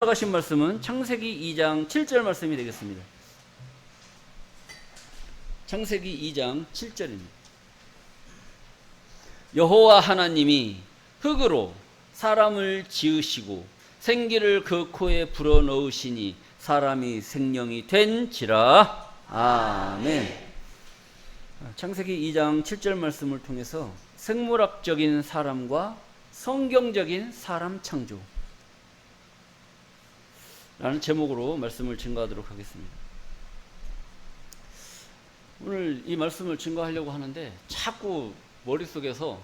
따라가신 말씀은 창세기 2장 7절 말씀이 되겠습니다. 창세기 2장 7절입니다. 여호와 하나님이 흙으로 사람을 지으시고 생기를 그 코에 불어넣으시니 사람이 생명이 된지라. 아멘. 창세기 2장 7절 말씀을 통해서 생물학적인 사람과 성경적인 사람 창조 라는 제목으로 말씀을 증거하도록 하겠습니다. 오늘 이 말씀을 증거하려고 하는데 자꾸 머릿속에서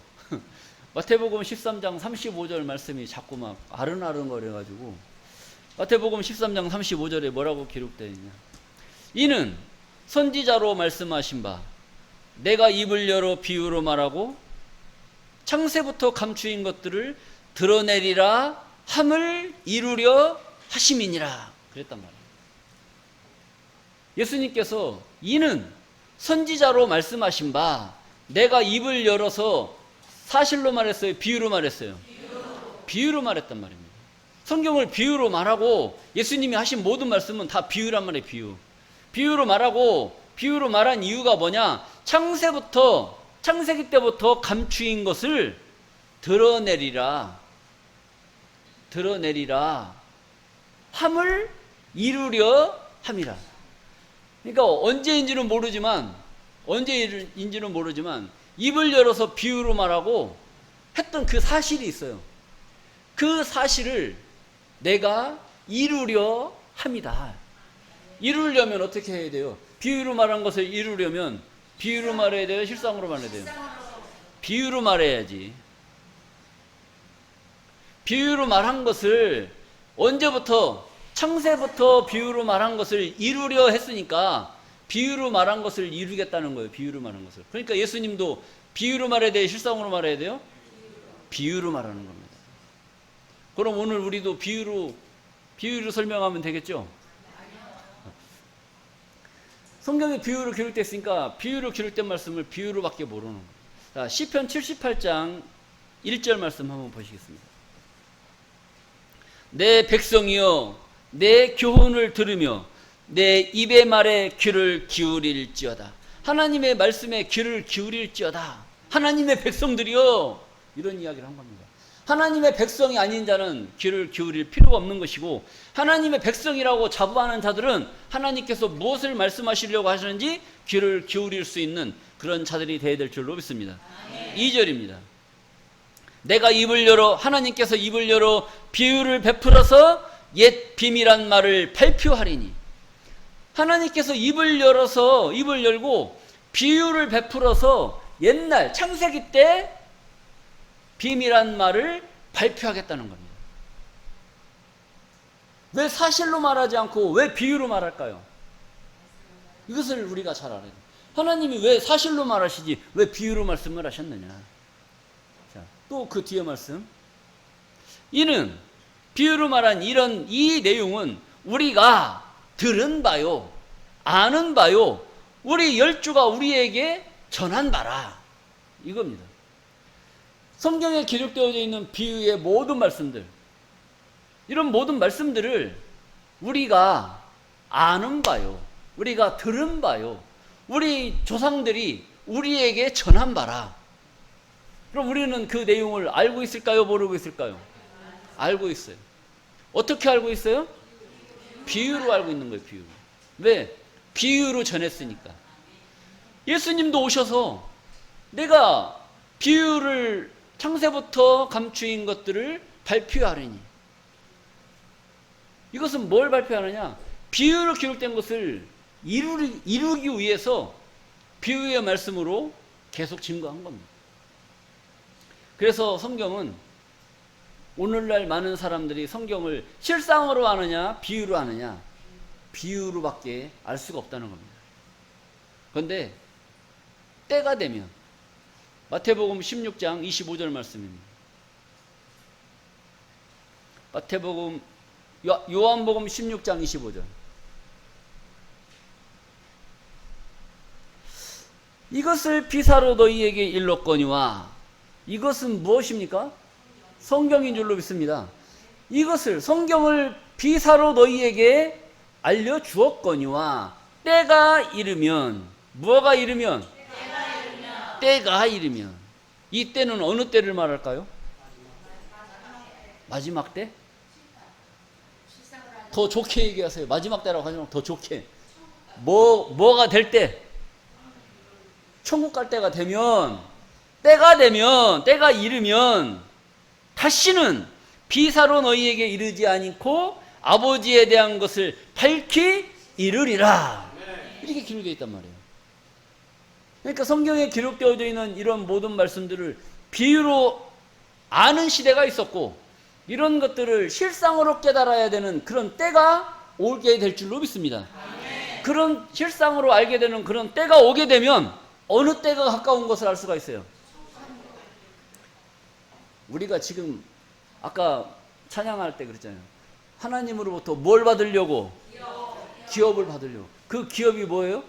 마태복음 13장 35절 말씀이 자꾸 막 아른아른거려가지고, 마태복음 13장 35절에 뭐라고 기록되어 있냐. 이는 선지자로 말씀하신 바 내가 입을 열어 비유로 말하고 창세부터 감추인 것들을 드러내리라 함을 이루려 하심이니라 그랬단 말이에요. 예수님께서 이는 선지자로 말씀하신 바 내가 입을 열어서 사실로 말했어요, 비유로 말했어요? 비유로 말했단 말입니다. 성경을 비유로 말하고 예수님이 하신 모든 말씀은 다 비유란 말이에요. 비유로 말하고, 비유로 말한 이유가 뭐냐? 창세기 때부터 감추인 것을 드러내리라 함을 이루려 함이라. 그러니까 언제인지는 모르지만 입을 열어서 비유로 말하고 했던 그 사실이 있어요. 그 사실을 내가 이루려 함이다. 이루려면 어떻게 해야 돼요? 비유로 말한 것을 이루려면 비유로 말해야 돼요? 실상으로 말해야 돼요? 비유로 말해야지. 비유로 말한 것을 언제부터? 창세부터 비유로 말한 것을 이루려 했으니까 비유로 말한 것을 이루겠다는 거예요. 비유로 말한 것을. 그러니까 예수님도 비유로 말해야 돼요? 실상으로 말해야 돼요? 비유로 말하는 겁니다. 그럼 오늘 우리도 비유로 설명하면 되겠죠? 성경에 비유로 기록됐으니까 비유로 기록된 말씀을 비유로밖에 모르는 거예요. 자, 시편 78장 1절 말씀 한번 보시겠습니다. 내 백성이여 내 교훈을 들으며 내 입의 말에 귀를 기울일지어다. 하나님의 말씀에 귀를 기울일지어다. 하나님의 백성들이여, 이런 이야기를 한 겁니다. 하나님의 백성이 아닌 자는 귀를 기울일 필요가 없는 것이고, 하나님의 백성이라고 자부하는 자들은 하나님께서 무엇을 말씀하시려고 하시는지 귀를 기울일 수 있는 그런 자들이 되어야 될 줄로 믿습니다. 2절입니다. 내가 하나님께서 입을 열어 비유를 베풀어서 옛 비밀한 말을 발표하리니. 하나님께서 입을 열고 비유를 베풀어서 옛날 창세기 때 비밀한 말을 발표하겠다는 겁니다. 왜 사실로 말하지 않고 왜 비유로 말할까요? 이것을 우리가 잘 알아야 돼요. 하나님이 왜 사실로 말하시지 왜 비유로 말씀을 하셨느냐. 자, 또 그 뒤에 말씀. 이는 비유로 말한 이 내용은 우리가 들은 바요, 아는 바요, 우리 열주가 우리에게 전한 바라. 이겁니다. 성경에 기록되어져 있는 비유의 모든 말씀들, 이런 모든 말씀들을 우리가 아는 바요, 우리가 들은 바요, 우리 조상들이 우리에게 전한 바라. 그럼 우리는 그 내용을 알고 있을까요? 모르고 있을까요? 알고 있어요. 어떻게 알고 있어요? 비유로 알고 있는 거예요. 비유로. 왜? 비유로 전했으니까. 예수님도 오셔서 내가 비유를 창세부터 감추인 것들을 발표하리니. 이것은 뭘 발표하느냐? 비유로 기록된 것을 이루기 위해서 비유의 말씀으로 계속 증거한 겁니다. 그래서 성경은 오늘날 많은 사람들이 성경을 실상으로 아느냐 비유로 아느냐, 비유로밖에 알 수가 없다는 겁니다. 그런데 때가 되면 마태복음 16장 25절 말씀입니다. 요한복음 16장 25절. 이것을 비사로 너희에게 일렀거니와. 이것은 무엇입니까? 성경인 줄로 믿습니다. 이것을, 성경을 비사로 너희에게 알려주었거니와 때가 이르면 뭐가 이르면? 때가 이르면. 이 때는 어느 때를 말할까요? 마지막 때? 더 좋게 얘기하세요. 마지막 때라고 하지 말고 더 좋게. 뭐가 될 때? 천국 갈 때가 되면, 때가 이르면 다시는 비사로 너희에게 이르지 않고 아버지에 대한 것을 밝히 이르리라. 이렇게 기록되어 있단 말이에요. 그러니까 성경에 기록되어져 있는 이런 모든 말씀들을 비유로 아는 시대가 있었고, 이런 것들을 실상으로 깨달아야 되는 그런 때가 오게 될 줄로 믿습니다. 그런 실상으로 알게 되는 그런 때가 오게 되면 어느 때가 가까운 것을 알 수가 있어요. 우리가 지금 아까 찬양할 때 그랬잖아요. 하나님으로부터 뭘 받으려고? 기업을 받으려고. 그 기업이 뭐예요?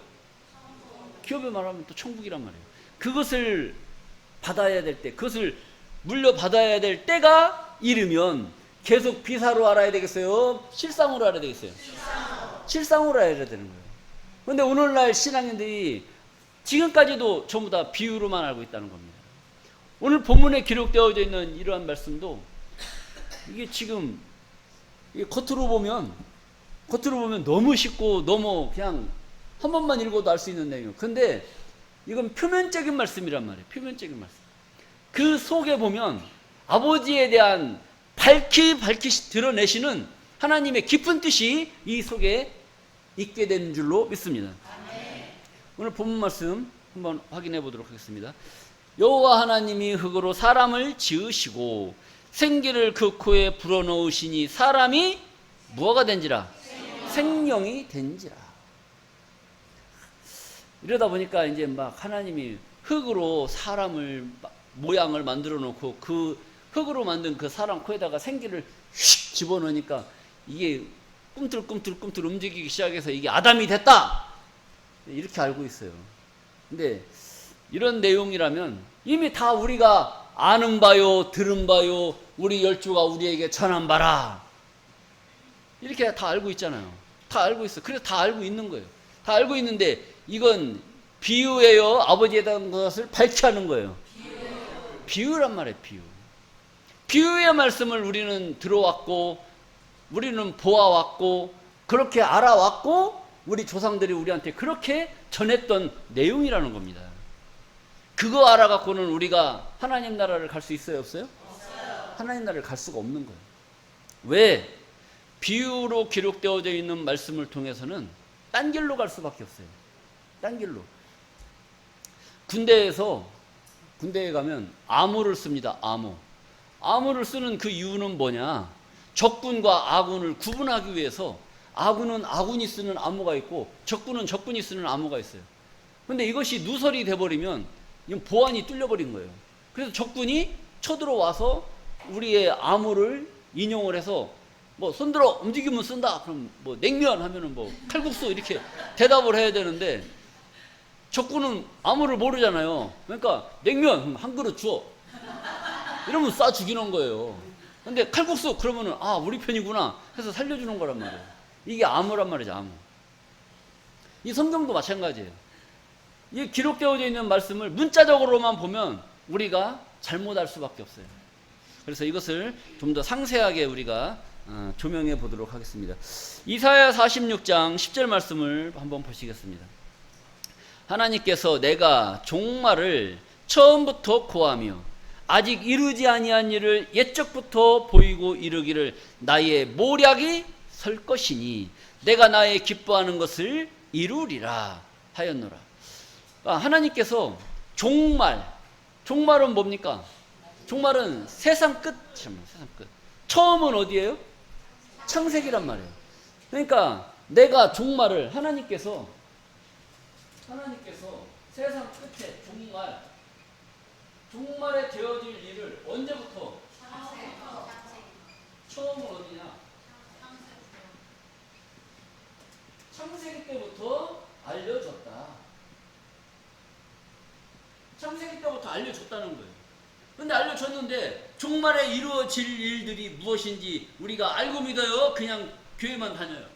기업을 말하면 또 천국이란 말이에요. 그것을 받아야 될 때, 그것을 물려받아야 될 때가 이르면 계속 비사로 알아야 되겠어요? 실상으로 알아야 되겠어요? 실상으로 알아야 되는 거예요. 그런데 오늘날 신앙인들이 지금까지도 전부 다 비유로만 알고 있다는 겁니다. 오늘 본문에 기록되어져 있는 이러한 말씀도 이게 지금 이게 겉으로 보면 너무 쉽고 너무 그냥 한 번만 읽어도 알 수 있는 내용이에요. 근데 이건 표면적인 말씀이란 말이에요. 표면적인 말씀. 그 속에 보면 아버지에 대한 밝히 드러내시는 하나님의 깊은 뜻이 이 속에 있게 되는 줄로 믿습니다. 오늘 본문 말씀 한번 확인해 보도록 하겠습니다. 여호와 하나님이 흙으로 사람을 지으시고 생기를 그 코에 불어넣으시니 사람이 무엇가 된지라? 생명이 된지라. 이러다 보니까 이제 막 하나님이 흙으로 사람을 모양을 만들어 놓고 그 흙으로 만든 그 사람 코에다가 생기를 휙 집어넣으니까 이게 꿈틀꿈틀 움직이기 시작해서 이게 아담이 됐다! 이렇게 알고 있어요. 근데 이런 내용이라면 이미 다 우리가 아는 바요, 들은 바요, 우리 열주가 우리에게 전한 바라. 이렇게 다 알고 있잖아요. 다 알고 있어. 그래서 다 알고 있는 거예요. 다 알고 있는데 이건 비유예요? 아버지에 대한 것을 밝히 하는 거예요. 비유란 말이에요. 비유의 말씀을 우리는 들어왔고 우리는 보아왔고 그렇게 알아왔고 우리 조상들이 우리한테 그렇게 전했던 내용이라는 겁니다. 그거 알아갖고는 우리가 하나님 나라를 갈 수 있어요? 없어요? 하나님 나라를 갈 수가 없는 거예요. 왜? 비유로 기록되어져 있는 말씀을 통해서는 딴 길로 갈 수밖에 없어요. 딴 길로. 군대에 가면 암호를 씁니다. 암호를 쓰는 그 이유는 뭐냐? 적군과 아군을 구분하기 위해서 아군은 아군이 쓰는 암호가 있고 적군은 적군이 쓰는 암호가 있어요. 근데 이것이 누설이 돼버리면 보안이 뚫려버린 거예요. 그래서 적군이 쳐들어와서 우리의 암호를 인용을 해서 뭐 손들어 움직이면 쓴다. 그럼 뭐 냉면 하면은 뭐 칼국수 이렇게 대답을 해야 되는데 적군은 암호를 모르잖아요. 그러니까 냉면 한 그릇 주어. 이러면 쏴 죽이는 거예요. 근데 칼국수 그러면은 아 우리 편이구나 해서 살려주는 거란 말이에요. 이게 암호란 말이죠. 암호. 이 성경도 마찬가지예요. 이 기록되어져 있는 말씀을 문자적으로만 보면 우리가 잘못할 수밖에 없어요. 그래서 이것을 좀 더 상세하게 우리가 조명해 보도록 하겠습니다. 이사야 46장 10절 말씀을 한번 보시겠습니다. 하나님께서 내가 종말을 처음부터 고하며 아직 이루지 아니한 일을 옛적부터 보이고 이르기를 나의 모략이 설 것이니 내가 나의 기뻐하는 것을 이루리라 하였노라. 하나님께서 종말은 뭡니까? 종말은 세상 끝. 처음은 어디예요? 창세기란 말이에요. 그러니까 내가 종말을 하나님께서 세상 끝에 종말에 되어질 일을 언제부터? 처음은 어디냐? 창세기 때부터 알려줬다. 창세기 때부터 알려줬다는 거예요. 근데 알려줬는데 종말에 이루어질 일들이 무엇인지 우리가 알고 믿어요? 그냥 교회만 다녀요?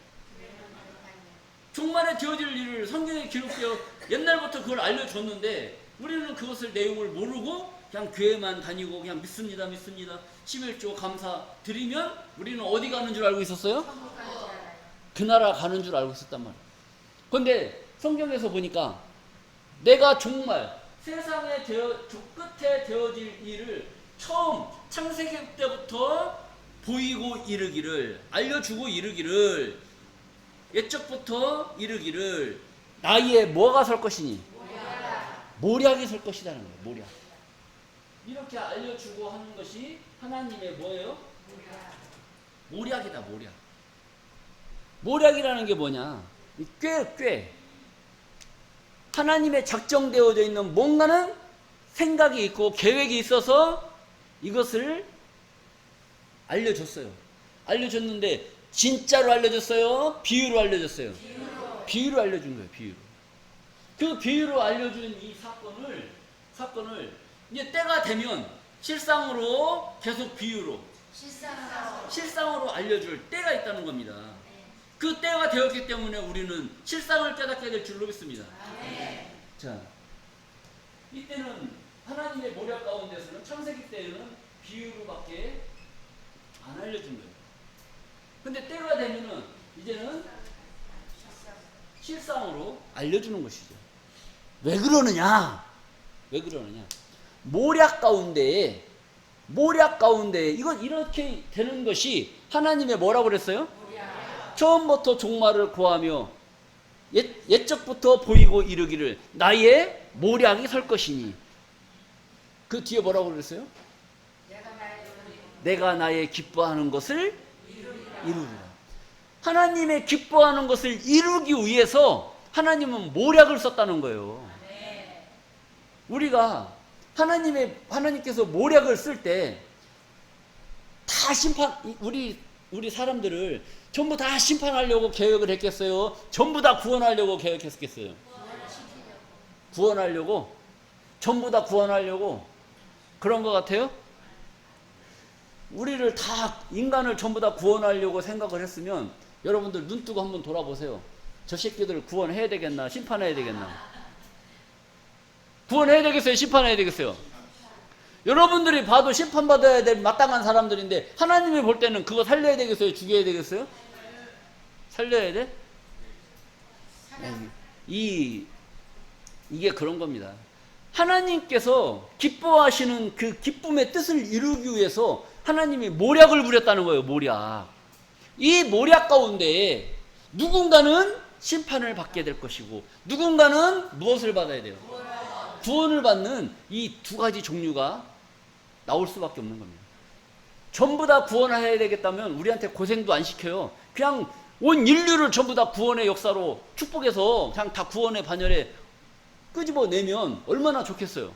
종말에 되어질 일을 성경에 기록되어 옛날부터 그걸 알려줬는데 우리는 그것을 내용을 모르고 그냥 교회만 다니고 그냥 믿습니다 11조 감사 드리면 우리는 어디 가는 줄 알고 있었어요? 그 나라 가는 줄 알고 있었단 말이에요. 그런데 성경에서 보니까 내가 정말 세상에 끝에 되어질 일을 처음 창세기 때부터 보이고 이르기를 알려주고 이르기를 옛적부터 이르기를 나이에 뭐가 설 것이니? 모략이 설 것이라는 거예요. 모략. 이렇게 알려주고 하는 것이 하나님의 뭐예요? 모략이다. 모략. 모략이라는 게 뭐냐? 꽤 하나님의 작정되어져 있는 뭔가는 생각이 있고 계획이 있어서 이것을 알려줬어요. 알려줬는데 진짜로 알려줬어요? 비유로 알려줬어요? 비유로 알려준 거예요. 비유로. 그 비유로 알려준 이 사건을 이제 때가 되면 실상으로 계속 비유로 실상으로 알려줄 때가 있다는 겁니다. 그 때가 되었기 때문에 우리는 실상을 깨닫게 될 줄로 믿습니다. 자, 이때는 하나님의 모략 가운데서는 창세기 때는 비유로밖에 안 알려준 거예요. 근데 때가 되면은 이제는 실상으로 알려주는 것이죠. 왜 그러느냐? 모략 가운데 이건 이렇게 되는 것이 하나님의 뭐라고 그랬어요? 처음부터 종말을 구하며 옛적부터 보이고 이르기를 나의 모략이 설 것이니. 그 뒤에 뭐라고 그랬어요? 내가 나의 기뻐하는 것을 이루리라. 하나님의 기뻐하는 것을 이루기 위해서 하나님은 모략을 썼다는 거예요. 우리가 하나님께서 모략을 쓸 때 다 우리 사람들을 전부 다 심판하려고 계획을 했겠어요? 전부 다 구원하려고 계획했겠어요? 구원하려고? 전부 다 구원하려고? 그런 것 같아요? 우리를 다, 인간을 전부 다 구원하려고 생각을 했으면 여러분들 눈 뜨고 한번 돌아보세요. 저 새끼들을 구원해야 되겠나? 심판해야 되겠나? 구원해야 되겠어요? 심판해야 되겠어요? 여러분들이 봐도 심판받아야 될 마땅한 사람들인데 하나님이 볼 때는 그거 살려야 되겠어요? 죽여야 되겠어요? 살려야 돼? 이게 그런 겁니다. 하나님께서 기뻐하시는 그 기쁨의 뜻을 이루기 위해서 하나님이 모략을 부렸다는 거예요. 모략. 이 모략 가운데 누군가는 심판을 받게 될 것이고 누군가는 무엇을 받아야 돼요? 구원을 받는 이 두 가지 종류가 나올 수밖에 없는 겁니다. 전부 다 구원해야 되겠다면 우리한테 고생도 안 시켜요. 그냥 온 인류를 전부 다 구원의 역사로 축복해서 그냥 다 구원의 반열에 끄집어내면 얼마나 좋겠어요.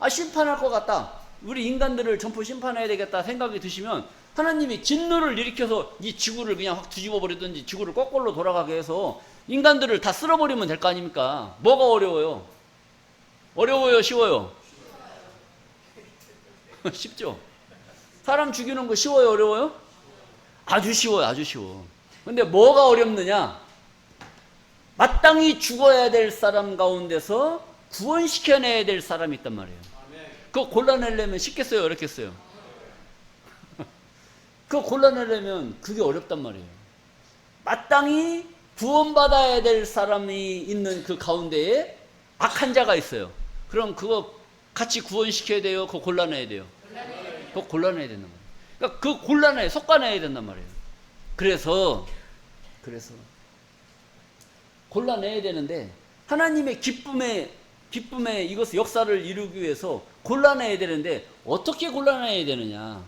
심판할 것 같다. 우리 인간들을 전부 심판해야 되겠다 생각이 드시면 하나님이 진노를 일으켜서 이 지구를 그냥 확 뒤집어 버리든지 지구를 거꾸로 돌아가게 해서 인간들을 다 쓸어버리면 될 거 아닙니까? 뭐가 어려워요? 어려워요? 쉬워요? 쉽죠? 사람 죽이는 거 쉬워요? 어려워요? 아주 쉬워요. 아주 쉬워. 근데 뭐가 어렵느냐? 마땅히 죽어야 될 사람 가운데서 구원시켜내야 될 사람이 있단 말이에요. 그거 골라내려면 쉽겠어요? 어렵겠어요? 그거 골라내려면 그게 어렵단 말이에요. 마땅히 구원받아야 될 사람이 있는 그 가운데에 악한 자가 있어요. 그럼 그거 같이 구원시켜야 돼요? 그거 골라내야 돼요? 그거 골라내야 된단 말이에요. 그러니까 그거 솎아내야 된단 말이에요. 그래서 골라내야 되는데 하나님의 기쁨의 이것을 역사를 이루기 위해서 골라내야 되는데 어떻게 골라내야 되느냐?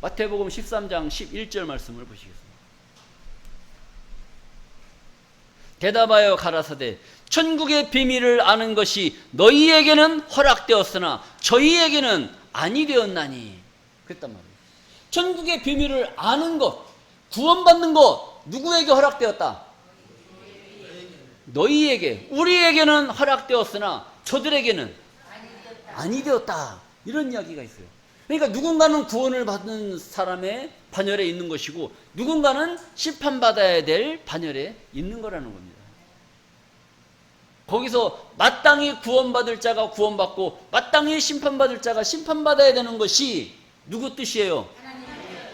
마태복음 13장 11절 말씀을 보시겠습니다. 대답하여 가라사대 천국의 비밀을 아는 것이 너희에게는 허락되었으나 저희에게는 아니 되었나니. 그랬단 말이에요. 천국의 비밀을 아는 것, 구원받는 것 누구에게 허락되었다? 너희에게. 우리에게는 허락되었으나 저들에게는 아니 되었다. 이런 이야기가 있어요. 그러니까 누군가는 구원을 받는 사람의 반열에 있는 것이고 누군가는 심판받아야 될 반열에 있는 거라는 겁니다. 거기서 마땅히 구원받을 자가 구원받고 마땅히 심판받을 자가 심판받아야 되는 것이 누구 뜻이에요?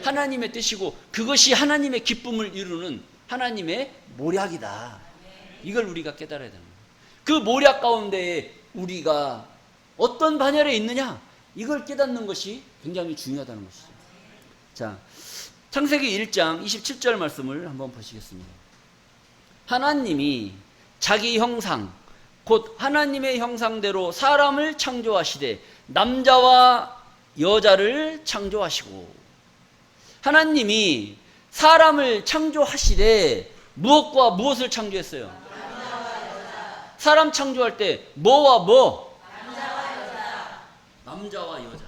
하나님의 뜻이고 그것이 하나님의 기쁨을 이루는 하나님의 모략이다. 이걸 우리가 깨달아야 되는 거예요. 그 모략 가운데에 우리가 어떤 반열에 있느냐, 이걸 깨닫는 것이 굉장히 중요하다는 것이죠. 자, 창세기 1장 27절 말씀을 한번 보시겠습니다. 하나님이 자기 형상 곧 하나님의 형상대로 사람을 창조하시되 남자와 여자를 창조하시고, 하나님이 사람을 창조하시되 무엇과 무엇을 창조했어요? 사람 창조할 때 뭐와 뭐? 남자와 여자. 남자와 여자.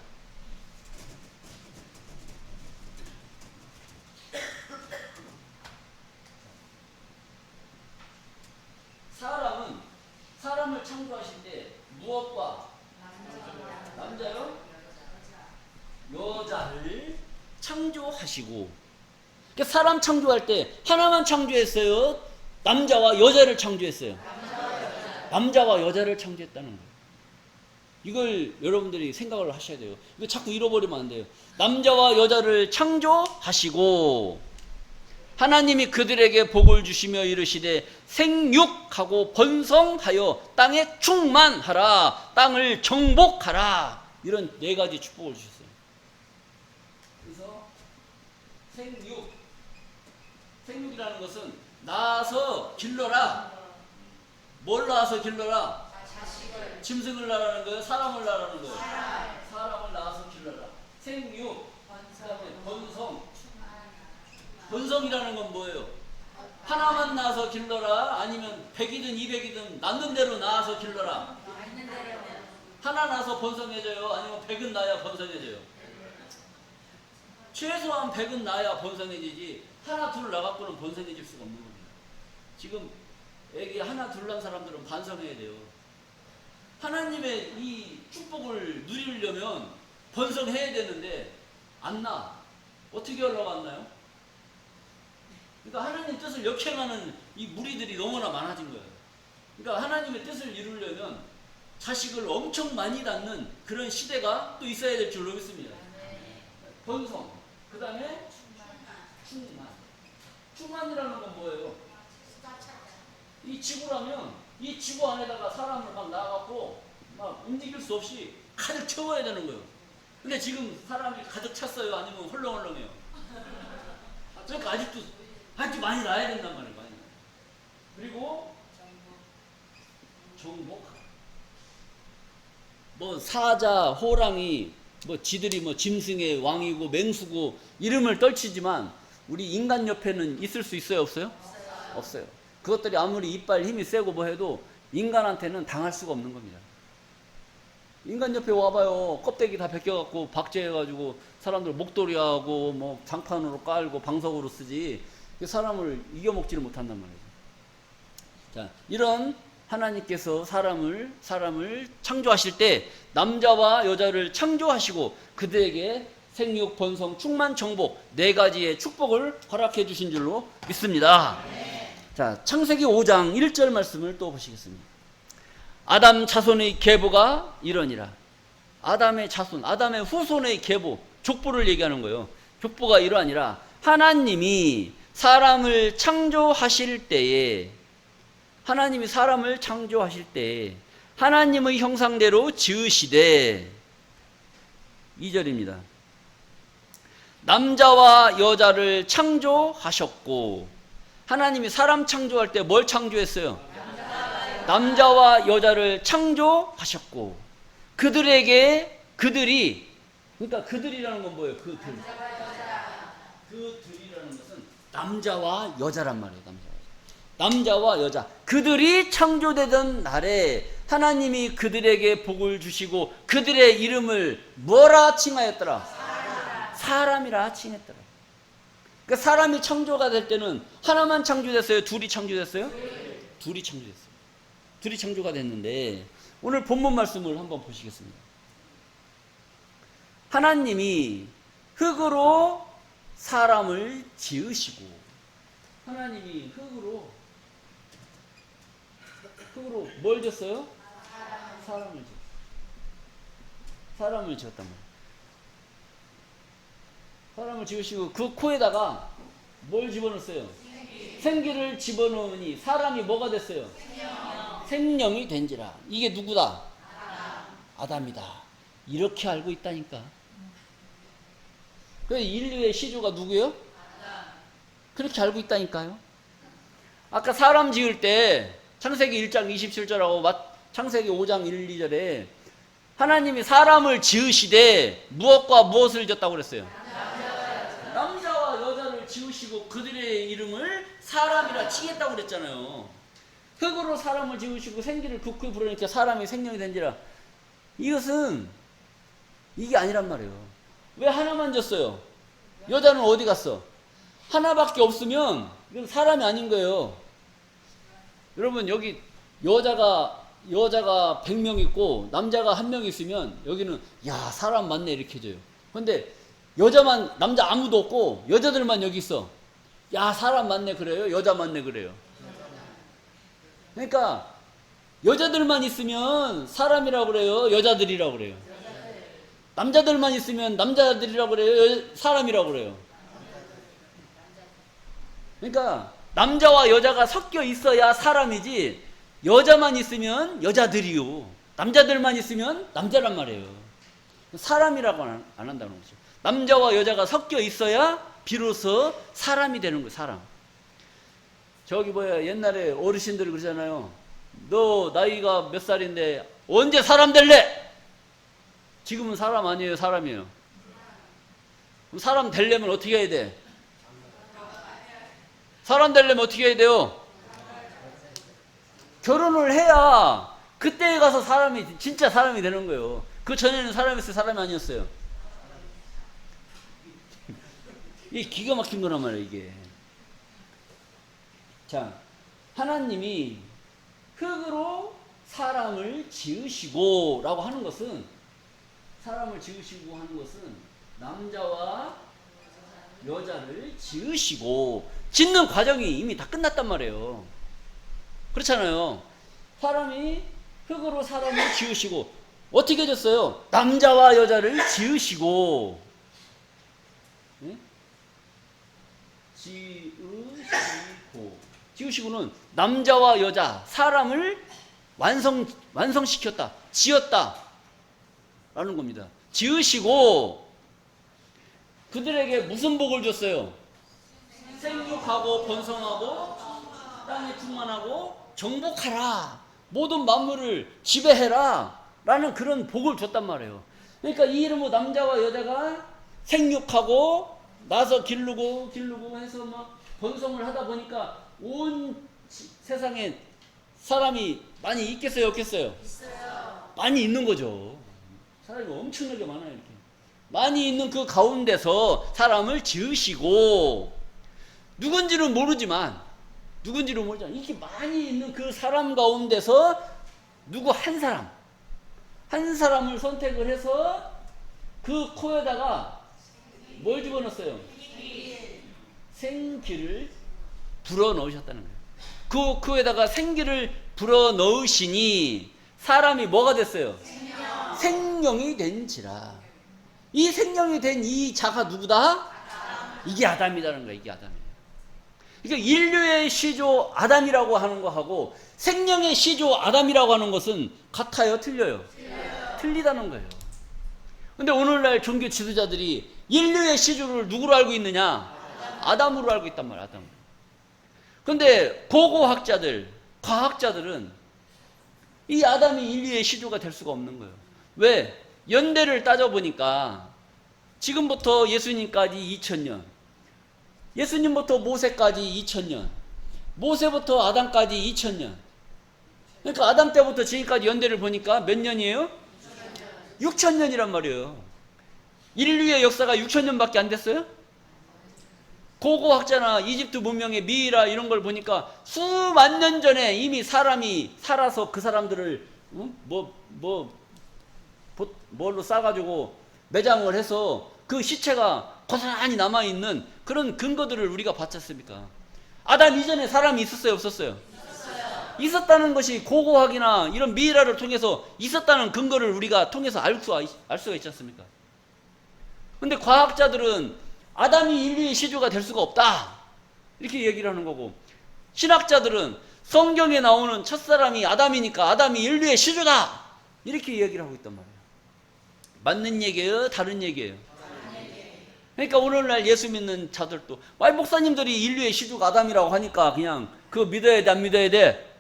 사람을 창조하실 때 무엇과? 남자요? 여자를 창조하시고. 그러니까 사람 창조할 때 하나만 창조했어요? 남자와 여자를 창조했어요? 남자와 여자를 창조했다는 거예요. 이걸 여러분들이 생각을 하셔야 돼요. 이거 자꾸 잃어버리면 안 돼요. 남자와 여자를 창조하시고 하나님이 그들에게 복을 주시며 이르시되 생육하고 번성하여 땅에 충만하라, 땅을 정복하라, 이런 4가지 축복을 주셨어요. 그래서 생육이라는 것은 낳아서 길러라. 뭘 낳아서 길러라? 자식을. 짐승을 낳으라는 거예요? 사람을 낳으라는 거예요? 사람을 낳아서 길러라. 생육, 그다음에 번성. 번성이라는 건 뭐예요? 하나만 낳아서 길러라, 아니면 100이든 200이든 낳는 대로 낳아서 길러라. 하나 낳아서 번성해져요, 아니면 100은 낳아야 번성해져요? 최소한 100은 낳아야 번성해지지 하나 둘 낳아갖고는 번성해질 수가 없는 겁니다. 지금 애기 하나 둘 낳은 사람들은 반성해야 돼요. 하나님의 이 축복을 누리려면 번성해야 되는데 안 낳아. 어떻게 하려고 안 낳아요? 그러니까 하나님 뜻을 역행하는 이 무리들이 너무나 많아진 거예요. 그러니까 하나님의 뜻을 이루려면 자식을 엄청 많이 낳는 그런 시대가 또 있어야 될 줄로 믿습니다. 번성, 그 다음에 충만. 충만이라는 건 뭐예요? 이 지구라면 이 지구 안에다가 사람을 막 낳아갖고 막 움직일 수 없이 가득 채워야 되는 거예요. 근데 지금 사람이 가득 찼어요? 아니면 헐렁헐렁해요? 그러니까 아직도 많이 낳아야 된단 말이에요. 많이. 그리고 정복. 뭐 사자, 호랑이, 뭐 지들이 뭐 짐승의 왕이고 맹수고 이름을 떨치지만 우리 인간 옆에는 있을 수 있어요, 없어요? 없어요. 그것들이 아무리 이빨 힘이 세고 뭐 해도 인간한테는 당할 수가 없는 겁니다. 인간 옆에 와봐요. 껍데기 다 벗겨갖고 박제해가지고 사람들 목도리하고 뭐 장판으로 깔고 방석으로 쓰지 사람을 이겨먹지를 못한단 말이죠. 자, 이런 하나님께서 사람을 창조하실 때 남자와 여자를 창조하시고 그들에게 생육, 번성, 충만, 정복 4가지의 축복을 허락해 주신 줄로 믿습니다. 자, 창세기 5장 1절 말씀을 또 보시겠습니다. 아담 자손의 계보가 이러니라. 아담의 자손, 아담의 후손의 계보, 족보를 얘기하는 거예요. 족보가 이러하니라. 하나님이 사람을 창조하실 때에, 하나님이 사람을 창조하실 때에 하나님의 형상대로 지으시되, 2절입니다. 남자와 여자를 창조하셨고, 하나님이 사람 창조할 때 뭘 창조했어요? 남자와 여자를 창조하셨고, 그들에게, 그러니까 그들이라는 건 뭐예요? 그들이라는 것은 남자와 여자란 말이에요. 남자와 여자. 그들이 창조되던 날에 하나님이 그들에게 복을 주시고 그들의 이름을 뭐라 칭하였더라? 사람이라 칭했더라. 그러니까 사람이 창조가 될 때는 하나만 창조됐어요? 둘이 창조됐어요? 둘이 창조됐어요. 둘이 창조가 됐는데 오늘 본문 말씀을 한번 보시겠습니다. 하나님이 흙으로 사람을 지으시고, 하나님이 흙으로 뭘 졌어요? 사람을 지었단 말이에요. 사람을 지으시고 그 코에다가 뭘 집어넣었어요? 생기를 집어넣으니 사람이 뭐가 됐어요? 생명이 된지라. 이게 누구다? 아담이다. 이렇게 알고 있다니까. 그래서 인류의 시조가 누구예요? 그렇게 알고 있다니까요. 아까 사람 지을 때 창세기 1장 27절하고 창세기 5장 1, 2절에 하나님이 사람을 지으시되 무엇과 무엇을 졌다고 그랬어요? 남자와 여자를 지으시고 그들의 이름을 사람이라 치겠다고 그랬잖아요. 흙으로 사람을 지으시고 생기를 극구히 불어넣으니까 사람이 생명이 된지라. 이것은 이게 아니란 말이에요. 왜 하나만 졌어요? 여자는 어디 갔어? 하나밖에 없으면 이건 사람이 아닌 거예요. 여러분, 여기 여자가 100명 있고 남자가 1명 있으면 여기는 야, 사람 맞네 이렇게 해줘요. 근데 남자 아무도 없고 여자들만 여기 있어. 야, 사람 맞네 그래요? 여자 맞네 그래요? 그러니까 여자들만 있으면 사람이라고 그래요? 여자들이라고 그래요? 남자들만 있으면 남자들이라고 그래요? 사람이라고 그래요? 그러니까 남자와 여자가 섞여 있어야 사람이지, 여자만 있으면 여자들이요, 남자들만 있으면 남자란 말이에요. 사람이라고 안 한다는 거죠. 남자와 여자가 섞여 있어야 비로소 사람이 되는 거예요. 사람. 저기 옛날에 어르신들이 그러잖아요. 너 나이가 몇 살인데 언제 사람 될래? 지금은 사람 아니에요, 사람이에요. 그럼 사람 되려면 어떻게 해야 돼? 사람 되려면 어떻게 해야 돼요? 결혼을 해야 그때에 가서 진짜 사람이 되는 거예요. 그 전에는 사람이었어요, 사람이 아니었어요? 이게 기가 막힌 거란 말이에요, 이게. 자, 하나님이 흙으로 사람을 지으시고 라고 하는 것은, 사람을 지으시고 하는 것은 남자와 여자를 지으시고, 짓는 과정이 이미 다 끝났단 말이에요. 그렇잖아요. 사람이 흙으로 사람을 지으시고 어떻게 졌어요? 남자와 여자를 지으시고. 네? 지으시고는 남자와 여자, 사람을 완성시켰다, 지었다 라는 겁니다. 지으시고 그들에게 무슨 복을 줬어요? 생육하고 번성하고 땅에 충만하고 정복하라, 모든 만물을 지배해라 라는 그런 복을 줬단 말이에요. 그러니까 이 이름으로 남자와 여자가 생육하고 나서 기르고 해서 막 번성을 하다 보니까 온 세상에 사람이 많이 있겠어요, 없겠어요? 있어요. 많이 있는 거죠. 사람이 엄청나게 많아요. 이렇게 많이 있는 그 가운데서 사람을 지으시고, 누군지는 모르지만 이렇게 많이 있는 그 사람 가운데서 누구 한 사람을 선택을 해서 그 코에다가 뭘 집어넣었어요? 생기를 불어넣으셨다는 거예요. 그 코에다가 생기를 불어넣으시니 사람이 뭐가 됐어요? 생명이 된지라. 이 생명이 된 이 자가 누구다? 이게 아담이라는 거예요. 이게 아담이에요. 그러니까 인류의 시조 아담이라고 하는 거하고 생명의 시조 아담이라고 하는 것은 같아요? 틀려요? 틀리다는 거예요. 근데 오늘날 종교 지도자들이 인류의 시조를 누구로 알고 있느냐? 아담으로 알고 있단 말이에요. 아담. 근데 고고학자들, 과학자들은 이 아담이 인류의 시조가 될 수가 없는 거예요. 왜? 연대를 따져보니까 지금부터 예수님까지 2000년, 예수님부터 모세까지 2000년, 모세부터 아담까지 2000년. 그러니까 아담 때부터 지금까지 연대를 보니까 몇 년이에요? 6000년이란 말이에요. 인류의 역사가 6000년밖에 안 됐어요? 고고학자나 이집트 문명의 미이라 이런 걸 보니까 수만 년 전에 이미 사람이 살아서 그 사람들을 뭘로 싸가지고 매장을 해서 그 시체가 고스란히 남아있는 그런 근거들을 우리가 봤지 않습니까? 아담 이전에 사람이 있었어요, 없었어요? 있었다는 것이 고고학이나 이런 미이라를 통해서 있었다는 근거를 우리가 통해서 알 수가 있지 않습니까? 근데 과학자들은 아담이 인류의 시주가 될 수가 없다, 이렇게 얘기를 하는 거고, 신학자들은 성경에 나오는 첫사람이 아담이니까 아담이 인류의 시주다, 이렇게 얘기를 하고 있단 말이에요. 맞는 얘기예요, 다른 얘기예요? 그러니까 오늘날 예수 믿는 자들도, 목사님들이 인류의 시주가 아담이라고 하니까 그냥 그거 믿어야 돼, 안 믿어야 돼?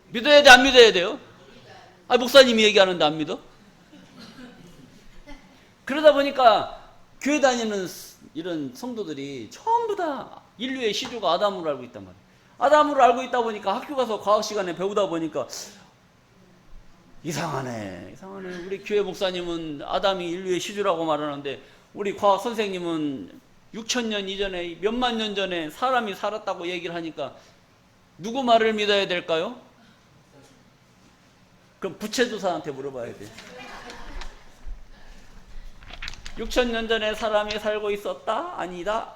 믿어야 돼, 안 믿어야 돼요? 목사님이 얘기하는데 안 믿어? 그러다 보니까 교회 다니는 이런 성도들이 전부 다 인류의 시주가 아담으로 알고 있단 말이에요. 아담으로 알고 있다 보니까 학교 가서 과학 시간에 배우다 보니까 이상하네. 우리 교회 목사님은 아담이 인류의 시주라고 말하는데 우리 과학 선생님은 6,000년 이전에, 몇만 년 전에 사람이 살았다고 얘기를 하니까 누구 말을 믿어야 될까요? 그럼 부채도사한테 물어봐야 돼. 6,000년 전에 사람이 살고 있었다? 아니다?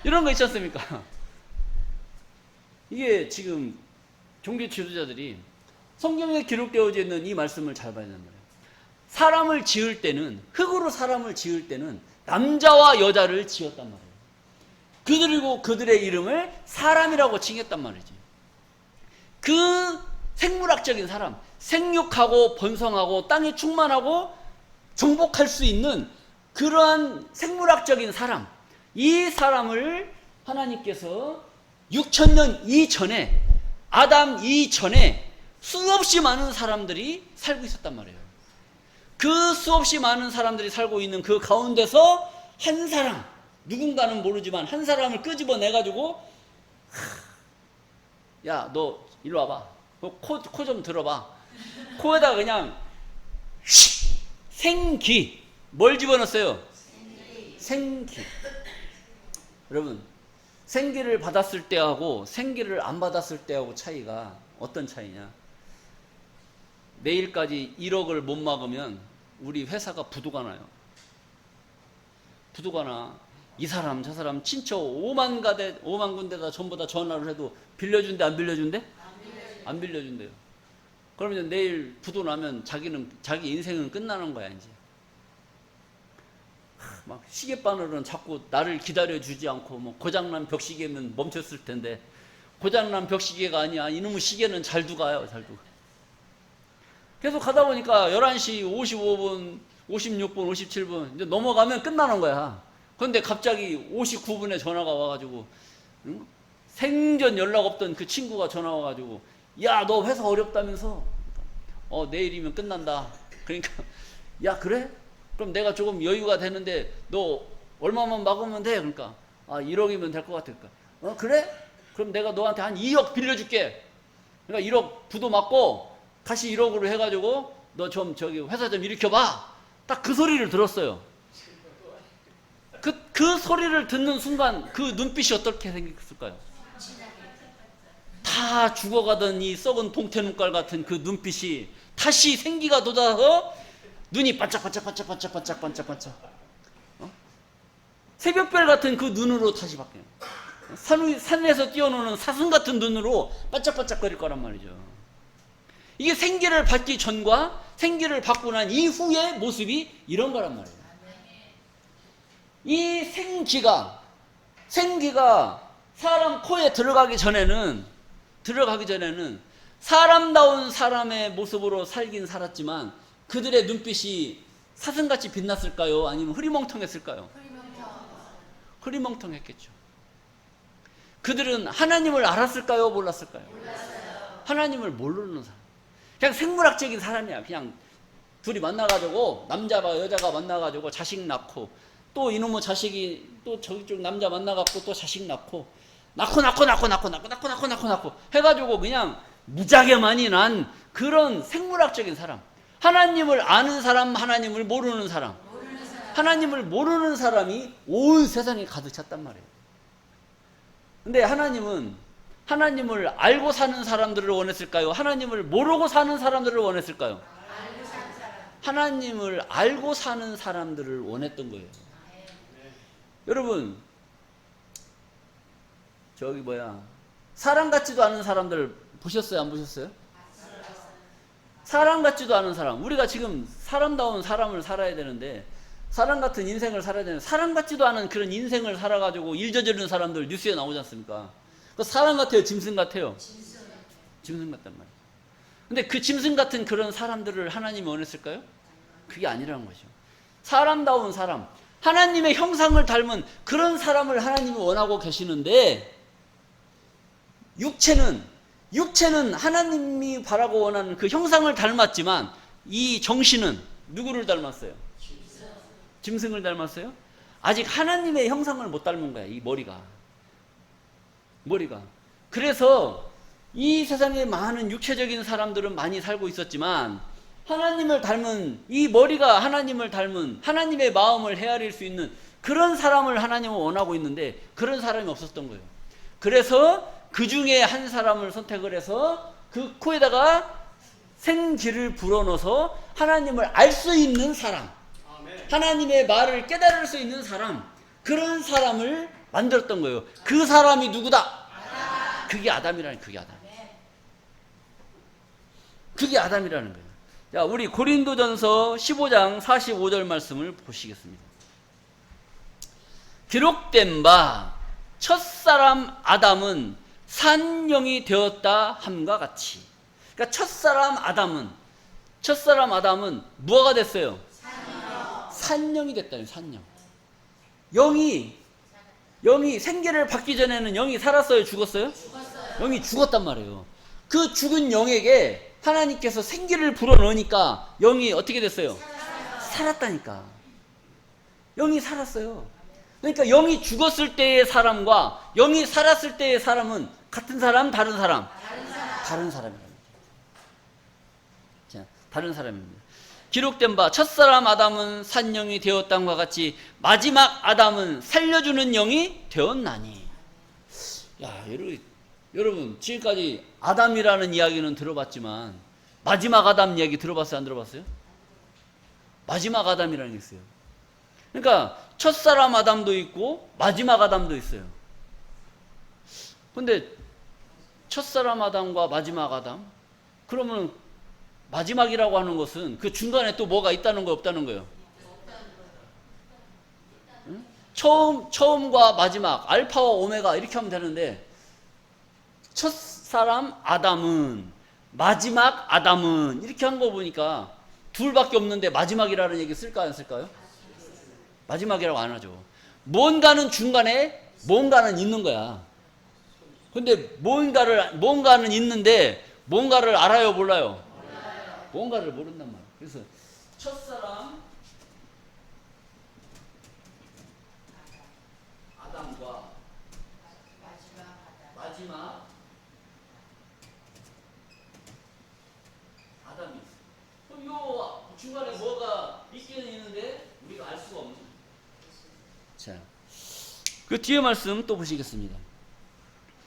이런 거 있지 않습니까? 이게 지금 종교 지도자들이 성경에 기록되어져 있는 이 말씀을 잘 봐야 된단 말이에요. 사람을 지을 때는, 흙으로 사람을 지을 때는 남자와 여자를 지었단 말이에요. 그리고 그들의 이름을 사람이라고 칭했단 말이지. 그 생물학적인 사람, 생육하고 번성하고 땅에 충만하고 정복할 수 있는 그러한 생물학적인 사람, 이 사람을 하나님께서 6,000년 이전에, 아담 이전에 수없이 많은 사람들이 살고 있었단 말이에요. 그 수없이 많은 사람들이 살고 있는 그 가운데서 한 사람, 누군가는 모르지만 한 사람을 끄집어내가지고, 야, 너 일로 와봐. 코 좀 들어봐. 코에다가 그냥 생기. 뭘 집어넣었어요? 생기. 여러분, 생기를 받았을 때하고 생기를 안 받았을 때하고 차이가 어떤 차이냐? 내일까지 1억을 못 막으면 우리 회사가 부도가 나요. 부도가 나. 이 사람 저 사람 친척 5만 군데다 전부 다 전화를 해도 빌려준대, 안 빌려준대? 안 빌려준대요. 그러면 내일 부도 나면 자기 인생은 끝나는 거야. 이제 막 시계바늘은 자꾸 나를 기다려주지 않고, 뭐 고장난 벽시계면 멈췄을 텐데 고장난 벽시계가 아니야. 이놈의 시계는 잘 두가요. 잘 두가. 계속 가다 보니까 11시 55분 56분 57분 이제 넘어가면 끝나는 거야. 그런데 갑자기 59분에 전화가 와가지고, 응? 생전 연락 없던 그 친구가 전화 와가지고, 야, 너 회사 어렵다면서? 내일이면 끝난다. 그러니까, 야, 그래? 그럼 내가 조금 여유가 되는데 너 얼마만 막으면 돼? 그러니까, 1억이면 될 것 같아. 그러니까, 그래? 그럼 내가 너한테 한 2억 빌려줄게. 그러니까 1억 부도 맞고 다시 1억으로 해가지고 너 좀 저기 회사 좀 일으켜봐. 딱 그 소리를 들었어요. 그 소리를 듣는 순간 그 눈빛이 어떻게 생겼을까요? 다 죽어가던 이 썩은 동태 눈깔 같은 그 눈빛이 다시 생기가 돋아서 눈이 반짝반짝. 새벽별 같은 그 눈으로 다시 바뀌어요. 산에서 뛰어노는 사슴 같은 눈으로 반짝반짝거릴 거란 말이죠. 이게 생기를 받기 전과 생기를 받고 난 이후의 모습이 이런 거란 말이에요. 이 생기가 사람 코에 들어가기 전에는 사람다운 사람의 모습으로 살긴 살았지만 그들의 눈빛이 사슴같이 빛났을까요? 아니면 흐리멍텅했을까요? 흐리멍텅했겠죠. 그들은 하나님을 알았을까요? 몰랐을까요? 하나님을 모르는 사람. 그냥 생물학적인 사람이야. 그냥 둘이 만나가지고, 남자와 여자가 만나가지고 자식 낳고, 또 이놈의 자식이 또 저쪽 남자 만나갖고 또 자식 낳고 해가지고 그냥 무지하게 많이 난 그런 생물학적인 사람. 하나님을 아는 사람, 하나님을 모르는 사람. 하나님을 모르는 사람이 온 세상에 가득 찼단 말이에요. 근데 하나님은 하나님을 알고 사는 사람들을 원했을까요? 하나님을 모르고 사는 사람들을 원했을까요? 하나님을 알고 사는 사람들을 원했던 거예요. 여러분, 사람 같지도 않은 사람들 보셨어요? 안 보셨어요? 사람 같지도 않은 사람. 우리가 지금 사람다운 삶을 살아야 되는데, 사람 같은 인생을 살아야 되는데, 사람 같지도 않은 그런 인생을 살아가지고 일 저지르는 사람들 뉴스에 나오지 않습니까? 그 사람 같아요? 짐승 같아요? 짐승 같단 말이에요. 근데 그 짐승 같은 그런 사람들을 하나님이 원했을까요? 그게 아니라는 거죠. 사람다운 사람, 하나님의 형상을 닮은 그런 사람을 하나님이 원하고 계시는데, 육체는 하나님이 바라고 원하는 그 형상을 닮았지만, 이 정신은 누구를 닮았어요? 짐승을 닮았어요? 아직 하나님의 형상을 못 닮은 거야, 이 머리가. 그래서 이 세상에 많은 육체적인 사람들은 많이 살고 있었지만, 하나님을 닮은, 이 머리가 하나님을 닮은, 하나님의 마음을 헤아릴 수 있는 그런 사람을 하나님은 원하고 있는데, 그런 사람이 없었던 거예요. 그래서 그 중에 한 사람을 선택을 해서 그 코에다가 생기를 불어넣어서 하나님을 알 수 있는 사람, 하나님의 말을 깨달을 수 있는 사람, 그런 사람을 만들었던 거예요. 그 사람이 누구다? 그게 아담이라는, 그게 아담이라는 거예요. 자, 우리 고린도전서 15장 45절 말씀을 보시겠습니다. 기록된 바 첫사람 아담은 산영이 되었다 함과 같이. 그러니까 첫사람 아담은 뭐가 됐어요? 산영이 됐다니, 산영. 영이 생기를 받기 전에는 영이 살았어요? 죽었어요? 영이 죽었단 말이에요. 그 죽은 영에게 하나님께서 생기를 불어넣으니까 영이 어떻게 됐어요? 살았다니까. 영이 살았어요. 그러니까 영이 죽었을 때의 사람과 영이 살았을 때의 사람은 같은 사람, 다른 사람? 다른 사람입니다. 자, 다른 사람입니다. 기록된 바 첫사람 아담은 산영이 되었다과 같이 마지막 아담은 살려주는 영이 되었나니. 야, 여러분 지금까지 아담이라는 이야기는 들어봤지만 마지막 아담 이야기 들어봤어요? 안 들어봤어요? 마지막 아담이라는 게 있어요. 그러니까 첫사람 아담도 있고 마지막 아담도 있어요. 근데 첫사람 아담과 마지막 아담? 그러면 마지막이라고 하는 것은 그 중간에 또 뭐가 있다는 거 없다는 거예요? 응? 처음과 마지막, 알파와 오메가 이렇게 하면 되는데, 첫사람 아담은, 마지막 아담은 이렇게 한 거 보니까 둘밖에 없는데 마지막이라는 얘기 쓸까 안 쓸까요? 마지막이라고 안 하죠. 뭔가는 중간에 뭔가는 있는 거야. 근데 뭔가는 있는데 뭔가를 알아요, 몰라요? 뭔가를 모른단 말이에요. 그래서 첫사람 아담과 마지막 아담이 있어요. 그럼 요 중간에 뭐가 있기는 있는데 우리가 알 수가 없는. 자, 그 뒤에 말씀 또 보시겠습니다.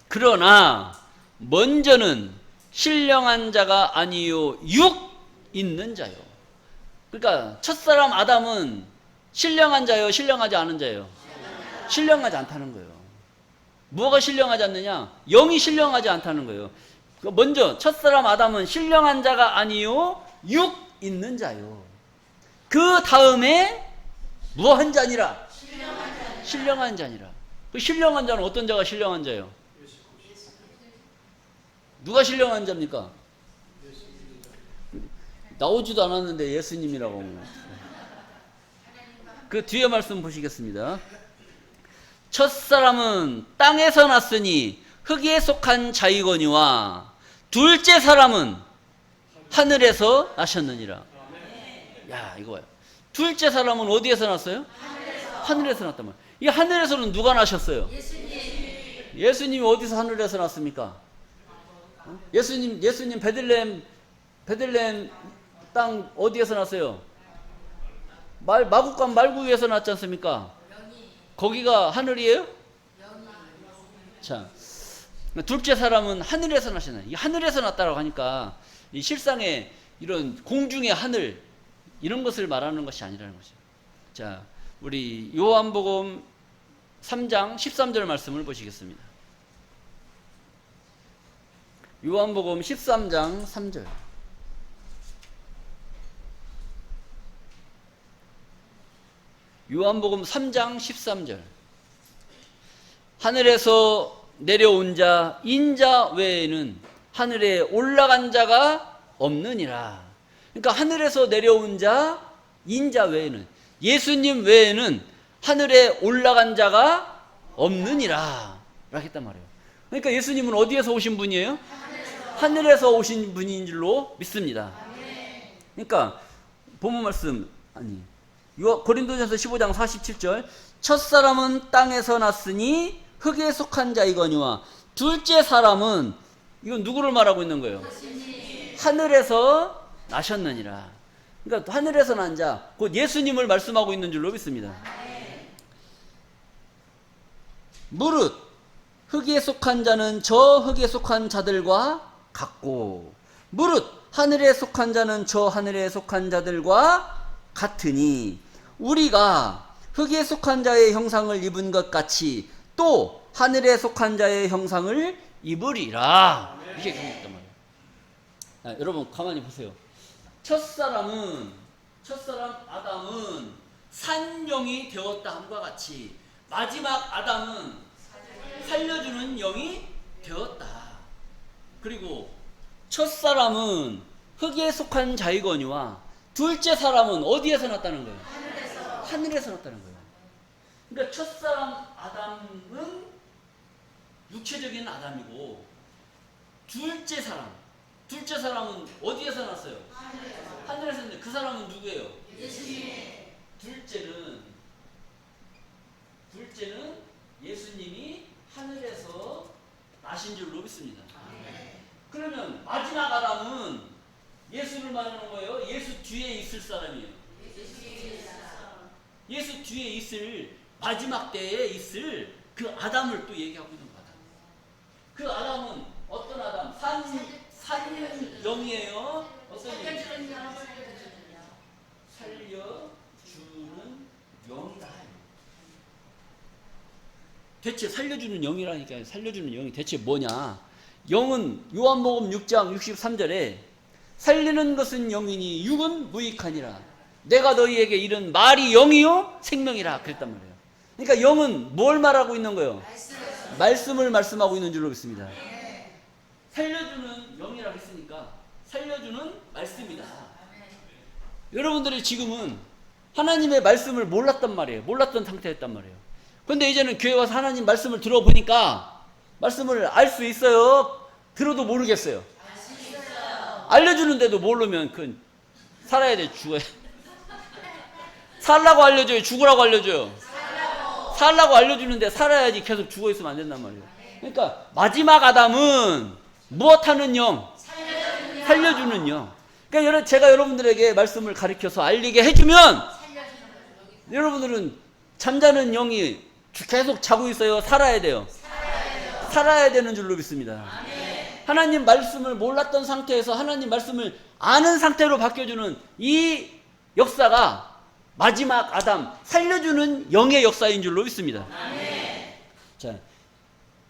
그러나 먼저는 신령한 자가 아니요 육 있는 자요. 그러니까 첫사람 아담은 신령한 자요, 신령하지 않은 자요? 신령하지 않다는 거예요. 뭐가 신령하지 않느냐? 영이 신령하지 않다는 거예요. 먼저 첫사람 아담은 신령한 자가 아니요 육 있는 자요. 그 다음에 무한 자니라. 신령한 자니라. 그 신령한 자는 어떤 자가 신령한 자예요? 누가 신령한 자입니까? 나오지도 않았는데 예수님이라고. 그 뒤에 말씀 보시겠습니다. 첫사람은 땅에서 났으니 흙에 속한 자이거니와 둘째 사람은 하늘에서 나셨느니라. 야, 이거 봐요. 둘째 사람은 어디에서 났어요? 하늘에서 났단 말이에요. 이 하늘에서는 누가 나셨어요? 예수님이 어디서 하늘에서 났습니까? 예수님 베들레헴 땅 어디에서 났어요? 마국간 말구에서 났지 않습니까? 거기가 하늘이에요? 자, 둘째 사람은 하늘에서 나셨나요? 이 하늘에서 났다라고 하니까 이 실상의 이런 공중의 하늘, 이런 것을 말하는 것이 아니라는 거죠. 자, 우리 요한복음 3장 13절 말씀을 보시겠습니다. 요한복음 13장 3절. 요한복음 3장 13절. 하늘에서 내려온 자 인자 외에는 하늘에 올라간 자가 없느니라. 그러니까 하늘에서 내려온 자 인자 외에는, 예수님 외에는 하늘에 올라간 자가 없느니라 라고 했단 말이에요. 그러니까 예수님은 어디에서 오신 분이에요? 하늘에서 오신 분인 줄로 믿습니다. 그러니까 본문 말씀, 고린도전서 15장 47절, 첫사람은 땅에서 났으니 흙에 속한 자이거니와 둘째 사람은, 이건 누구를 말하고 있는 거예요? 하늘에서 나셨느니라. 그러니까 하늘에서 난 자, 곧 예수님을 말씀하고 있는 줄로 믿습니다. 무릇 흙에 속한 자는 저 흙에 속한 자들과 같고, 무릇 하늘에 속한 자는 저 하늘에 속한 자들과 같으니 우리가 흙에 속한 자의 형상을 입은 것 같이 또 하늘에 속한 자의 형상을 입으리라. 이게 그랬단 말이에요. 여러분 가만히 보세요. 첫사람 아담은 산영이 되었다 함과 같이 마지막 아담은 살려주는 영이 되었다. 그리고 첫사람은 흙에 속한 자이거니와 둘째 사람은 어디에서 났다는 거예요? 하늘에서 났다는 거예요. 그러니까 첫사람 아담은 육체적인 아담이고, 둘째 사람은 어디에서 났어요? 하늘에서 났는데 그 사람은 누구예요? 예수님. 둘째는 예수님이 하늘에서 나신 줄로 믿습니다. 그러면 마지막 아담은 예수를 말하는 거예요? 예수 뒤에 있을 사람이에요? 예수 뒤에 있을, 마지막 때에 있을 그 아담을 또 얘기하고 있는 거다. 그 아담은 어떤 아담? 산영이에요. 어떤 영? 살려주는 영이다. 대체 살려주는 영이라니까요. 살려주는 영이 대체 뭐냐? 영은 요한복음 6장 63절에 살리는 것은 영이니 육은 무익하니라. 내가 너희에게 이른 말이 영이요 생명이라 그랬단 말이에요. 그러니까 영은 뭘 말하고 있는 거예요? 말씀을 말씀하고 있는 줄로 믿습니다. 살려주는 영이라고 했으니까 살려주는 말씀이다. 여러분들이 지금은 하나님의 말씀을 몰랐단 말이에요. 몰랐던 상태였단 말이에요. 그런데 이제는 교회 와서 하나님 말씀을 들어보니까 말씀을 알 수 있어요? 들어도 모르겠어요? 알려주는데도 모르면 그건 살아야 돼, 죽어야 돼. 살라고 알려줘요? 죽으라고 알려줘요? 살라고 알려주는데 살아야지. 계속 죽어있으면 안 된단 말이에요. 그러니까 마지막 아담은 무엇하는 영? 살려주는 영. 그러니까 제가 여러분들에게 말씀을 가르쳐서 알리게 해주면 여러분들은 잠자는 영이 계속 자고 있어요? 살아야 돼요? 살아야 되는 줄로 믿습니다. 하나님 말씀을 몰랐던 상태에서 하나님 말씀을 아는 상태로 바뀌어주는 이 역사가 마지막 아담, 살려주는 영의 역사인 줄로 믿습니다. 자,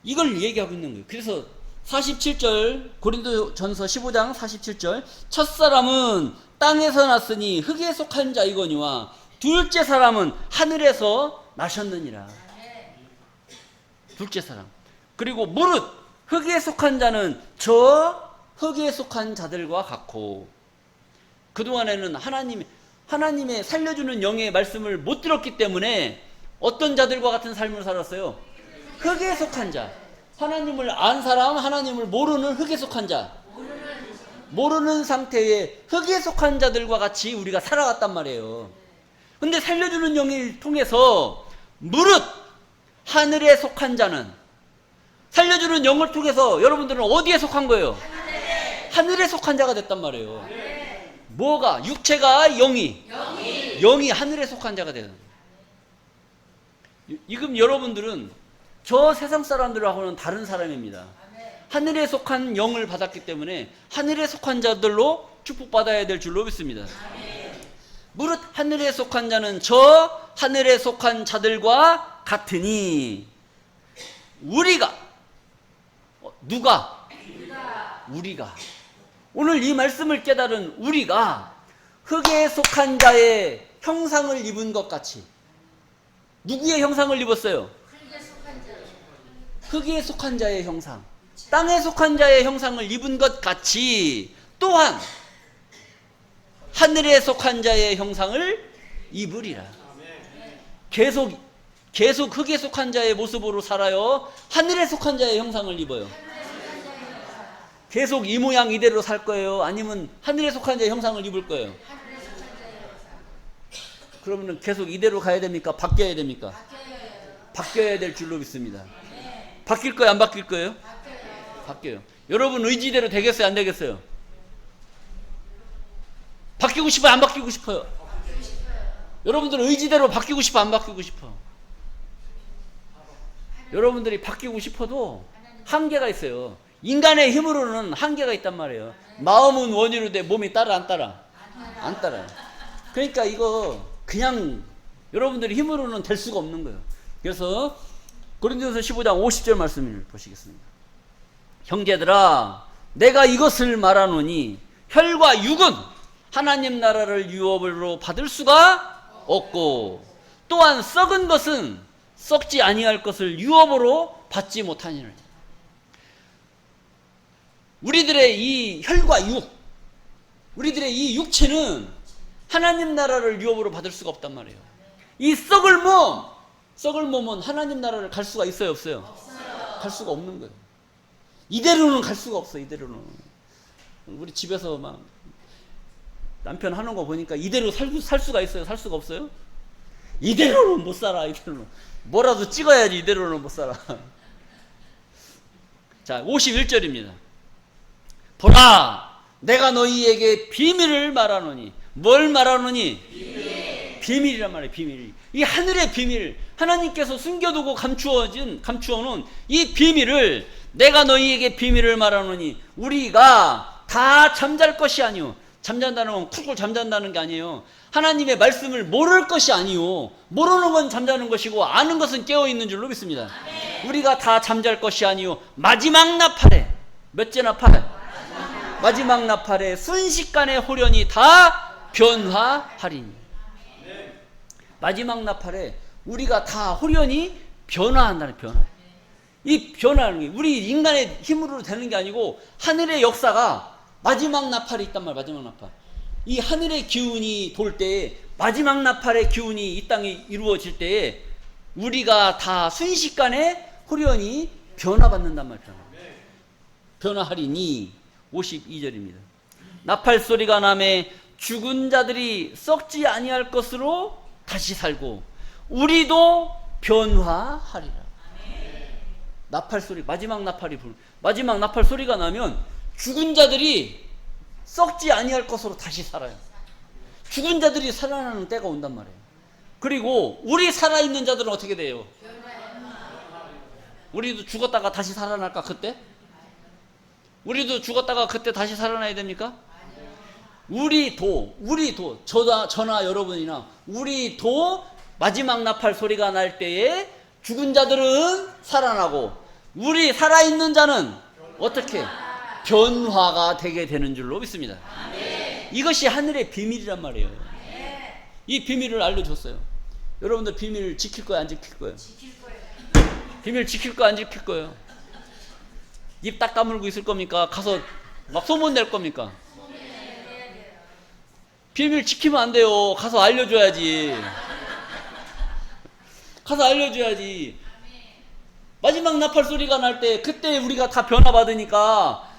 이걸 얘기하고 있는 거예요. 그래서 47절, 고린도전서 15장 47절, 첫사람은 땅에서 났으니 흙에 속한 자이거니와 둘째 사람은 하늘에서 나셨느니라. 둘째 사람. 그리고 무릇 흙에 속한 자는 저 흙에 속한 자들과 같고, 그동안에는 하나님의 살려주는 영의 말씀을 못 들었기 때문에 어떤 자들과 같은 삶을 살았어요? 흙에 속한 자. 하나님을 안 사람, 하나님을 모르는 흙에 속한 자. 모르는 상태에 흙에 속한 자들과 같이 우리가 살아갔단 말이에요. 근데 살려주는 영을 통해서 무릇 하늘에 속한 자는, 살려주는 영을 통해서 여러분들은 어디에 속한 거예요? 하늘에 속한 자가 됐단 말이에요. 뭐가? 육체가 영이 하늘에 속한 자가 되는 거예요. 지금 여러분들은 저 세상 사람들하고는 다른 사람입니다. 하늘에 속한 영을 받았기 때문에 하늘에 속한 자들로 축복받아야 될 줄로 믿습니다. 무릇 하늘에 속한 자는 저 하늘에 속한 자들과 같으니 우리가 누가? 우리가 오늘 이 말씀을 깨달은 우리가 흙에 속한 자의 형상을 입은 것 같이 누구의 형상을 입었어요? 흙에 속한 자의 형상, 땅에 속한 자의 형상을 입은 것 같이 또한 하늘에 속한 자의 형상을 입으리라. 계속 흙에 속한 자의 모습으로 살아요? 하늘에 속한 자의 형상을 입어요? 계속 이 모양 이대로 살 거예요? 아니면 하늘에 속한 자의 형상을 입을 거예요? 그러면 계속 이대로 가야 됩니까? 바뀌어야 됩니까? 바뀌어야 될 줄로 믿습니다. 바뀔 거예요? 안 바뀔 거예요? 바뀌어요. 여러분 의지대로 되겠어요? 안 되겠어요? 바뀌고 싶어요? 안 바뀌고 싶어요? 여러분들 의지대로 바뀌고 싶어? 안 바뀌고 싶어? 여러분들이 바뀌고 싶어도 한계가 있어요. 인간의 힘으로는 한계가 있단 말이에요. 마음은 원이로 돼 몸이 따라 안 따라? 안 따라요. 그러니까 이거 그냥 여러분들이 힘으로는 될 수가 없는 거예요. 그래서 고린도전서 15장 50절 말씀을 보시겠습니다. 형제들아 내가 이것을 말하노니 혈과 육은 하나님 나라를 유업으로 받을 수가 없고 또한 썩은 것은 썩지 아니할 것을 유업으로 받지 못하니라. 우리들의 이 혈과 육, 우리들의 이 육체는 하나님 나라를 유업으로 받을 수가 없단 말이에요. 이 썩을 몸은 하나님 나라를 갈 수가 있어요, 없어요? 갈 수가 없는 거예요. 이대로는 갈 수가 없어. 이대로는 우리 집에서 막 남편 하는 거 보니까 이대로 살 수가 있어요? 살 수가 없어요? 이대로는 못 살아. 이대로는 뭐라도 찍어야지. 이대로는 못 살아. 자, 51절입니다. 보라 내가 너희에게 비밀을 말하노니. 뭘 말하노니? 비밀이란 말이에요. 비밀. 이 하늘의 비밀, 하나님께서 숨겨두고 감추어놓은 이 비밀을 내가 너희에게 비밀을 말하노니 우리가 다 잠잘 것이 아니오. 잠잔다는 건 쿡쿡 잠잔다는 게 아니에요. 하나님의 말씀을 모를 것이 아니오. 모르는 건 잠자는 것이고 아는 것은 깨어있는 줄로 믿습니다. 아멘. 우리가 다 잠잘 것이 아니오. 마지막 나팔에 몇째 나팔? 마지막 나팔에 순식간에 호련히 다 변화하리니. 마지막 나팔에 우리가 다 호련히 변화한다는 변화. 이 변화하는 게 우리 인간의 힘으로 되는 게 아니고 하늘의 역사가 마지막 나팔이 있단 말이야. 마지막 나팔. 이 하늘의 기운이 돌 때에 마지막 나팔의 기운이 이 땅에 이루어질 때에 우리가 다 순식간에 호련히 변화받는단 말이야. 변화하리니 52절입니다. 나팔 소리가 나매 죽은 자들이 썩지 아니할 것으로 다시 살고 우리도 변화하리라. 나팔 소리, 마지막 나팔 소리가 나면 죽은 자들이 썩지 아니할 것으로 다시 살아요. 죽은 자들이 살아나는 때가 온단 말이에요. 그리고 우리 살아있는 자들은 어떻게 돼요? 우리도 죽었다가 다시 살아날까 그때? 우리도 죽었다가 그때 다시 살아나야 됩니까? 우리도 저나 여러분이나 우리도 마지막 나팔 소리가 날 때에 죽은 자들은 살아나고 우리 살아있는 자는 어떻게? 변화가 되게 되는 줄로 믿습니다. 이것이 하늘의 비밀이란 말이에요. 이 비밀을 알려줬어요. 여러분들 비밀 지킬 거예요? 안 지킬 거예요? 비밀 지킬 거 안 지킬 거예요? 입 딱 까물고 있을 겁니까? 가서 막 소문 낼 겁니까? 비밀 지키면 안 돼요. 가서 알려줘야지. 가서 알려줘야지. 마지막 나팔 소리가 날 때 그때 우리가 다 변화받으니까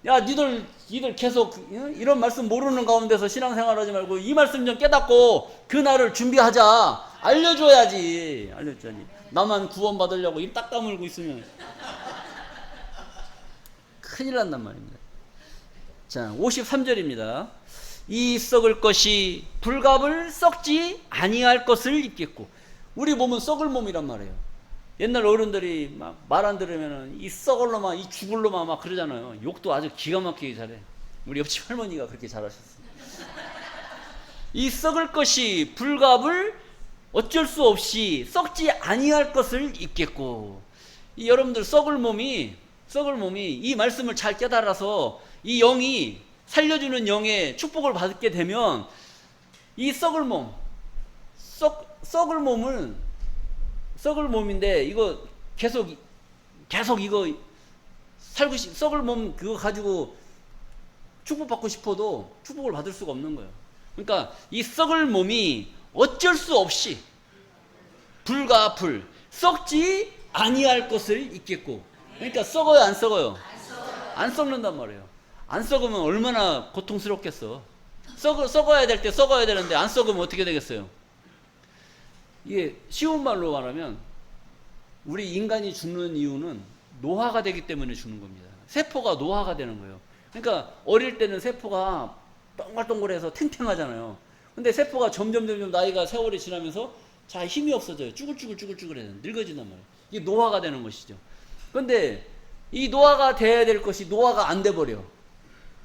야 니들 계속 이런 말씀 모르는 가운데서 신앙생활하지 말고 이 말씀 좀 깨닫고 그날을 준비하자. 알려줘야지. 나만 구원받으려고 입 딱 다물고 있으면 큰일 난단 말입니다. 자, 53절입니다. 이 썩을 것이 불갑을 썩지 아니할 것을 입겠고. 우리 몸은 썩을 몸이란 말이에요. 옛날 어른들이 막 말 안 들으면 이 썩을 놈아, 이 죽을 놈아 막 그러잖아요. 욕도 아주 기가 막히게 잘해. 우리 옆집 할머니가 그렇게 잘하셨어요. 이 썩을 것이 불갑을 어쩔 수 없이 썩지 아니할 것을 입겠고. 이 여러분들 썩을 몸이 이 말씀을 잘 깨달아서 이 영이 살려주는 영의 축복을 받게 되면 이 썩을 몸인데 이거 계속 이거 썩을 몸 그거 가지고 축복받고 싶어도 축복을 받을 수가 없는 거예요. 그러니까 이 썩을 몸이 어쩔 수 없이 불과 불 썩지 아니할 것을 입겠고. 그러니까 썩어요, 안 썩어요? 안 썩는단 말이에요. 안 썩으면 얼마나 고통스럽겠어. 썩어야 될 때 썩어야 되는데 안 썩으면 어떻게 되겠어요? 이게 쉬운 말로 말하면 우리 인간이 죽는 이유는 노화가 되기 때문에 죽는 겁니다. 세포가 노화가 되는 거예요. 그러니까 어릴 때는 세포가 동글동글해서 탱탱하잖아요. 근데 세포가 점점 나이가 세월이 지나면서 자 힘이 없어져요. 쭈글쭈글해요. 늙어진단 말이에요. 이게 노화가 되는 것이죠. 근데 이 노화가 돼야 될 것이 노화가 안 돼버려.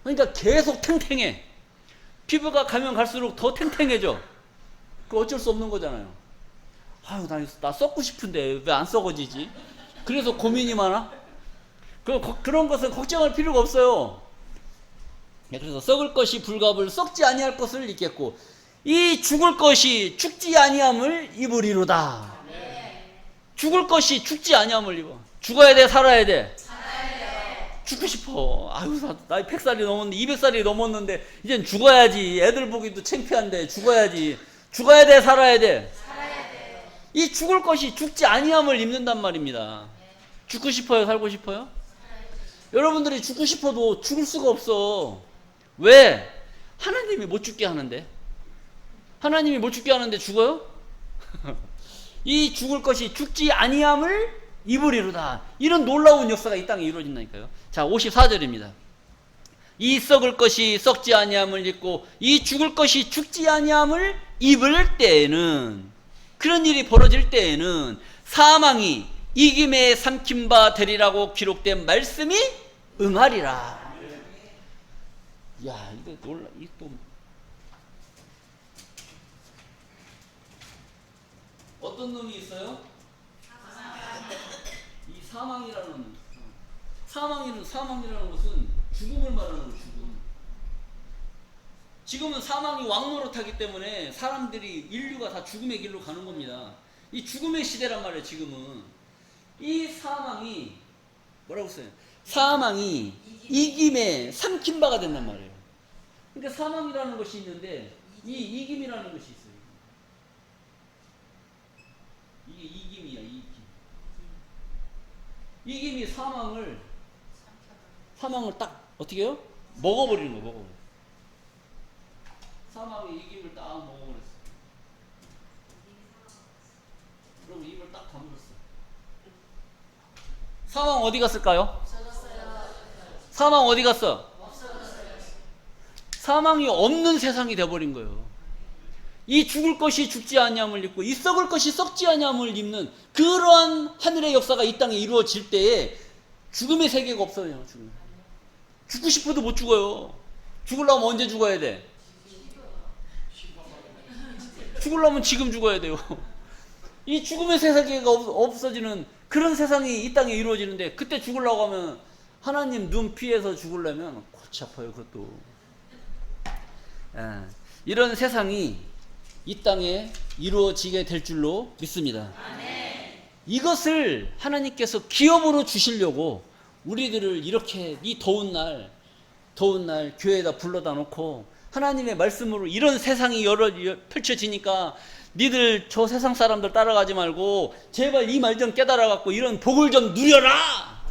그러니까 계속 탱탱해. 피부가 가면 갈수록 더 탱탱해져. 그 어쩔 수 없는 거잖아요. 아유, 나 썩고 싶은데 왜 안 썩어지지? 그래서 고민이 많아? 그런 것은 걱정할 필요가 없어요. 그래서 썩을 것이 불갑을 썩지 아니할 것을 입겠고 이 죽을 것이 죽지 아니함을 입으리로다. 죽을 것이 죽지 아니함을 입어. 죽어야 돼, 살아야 돼? 죽고 싶어. 아유, 나 100살이 넘었는데 200살이 넘었는데 이젠 죽어야지. 애들 보기도 창피한데 죽어야지. 죽어야 돼, 살아야 돼? 이 죽을 것이 죽지 아니함을 입는단 말입니다. 죽고 싶어요, 살고 싶어요? 여러분들이 죽고 싶어도 죽을 수가 없어. 왜? 하나님이 못 죽게 하는데. 하나님이 못 죽게 하는데 죽어요? 이 죽을 것이 죽지 아니함을 입으리로다. 이런 놀라운 역사가 이 땅에 이루어진다니까요. 자, 54절입니다. 이 썩을 것이 썩지 아니함을 입고 이 죽을 것이 죽지 아니함을 입을 때에는, 그런 일이 벌어질 때에는 사망이 이김에 삼킨 바 되리라고 기록된 말씀이 응하리라. 야, 이거 놀라, 이 또 어떤 놈이 있어요? 이 사망이라는 것은 죽음을 말하는 거예요. 죽음. 지금은 사망이 왕노릇하기 때문에 사람들이, 인류가 다 죽음의 길로 가는 겁니다. 이 죽음의 시대란 말이에요. 지금은 이 사망이 뭐라고 써요? 사망이 이김에 삼킨 바가 된단 말이에요. 그러니까 사망이라는 것이 있는데 이 이김이라는 것이 있어요. 이게 이김이야, 이김. 이김이 사망을 딱 어떻게 해요? 먹어버리는 거, 먹어버려. 사망이 이김을 딱 먹어버렸어. 그리고 입을 딱 다물었어. 사망 어디 갔을까요? 사망 어디 갔어? 사망이 없는 세상이 돼버린 거예요. 이 죽을 것이 죽지 아니함을 입고 이 썩을 것이 썩지 아니함을 입는 그러한 하늘의 역사가 이 땅에 이루어질 때에 죽음의 세계가 없어요. 죽고 싶어도 못 죽어요. 죽으려면 언제 죽어야 돼? 죽으려면 지금 죽어야 돼요. 이 죽음의 세계가 없어지는 그런 세상이 이 땅에 이루어지는데, 그때 죽으려고 하면 하나님 눈 피해서 죽으려면 골치 아파요. 그것도. 이런 세상이 이 땅에 이루어지게 될 줄로 믿습니다. 이것을 하나님께서 기업으로 주시려고 우리들을 이렇게 이 더운 날 교회에다 불러다 놓고 하나님의 말씀으로 이런 세상이 펼쳐지니까 니들 저 세상 사람들 따라가지 말고 제발 이 말 좀 깨달아 갖고 이런 복을 좀 누려라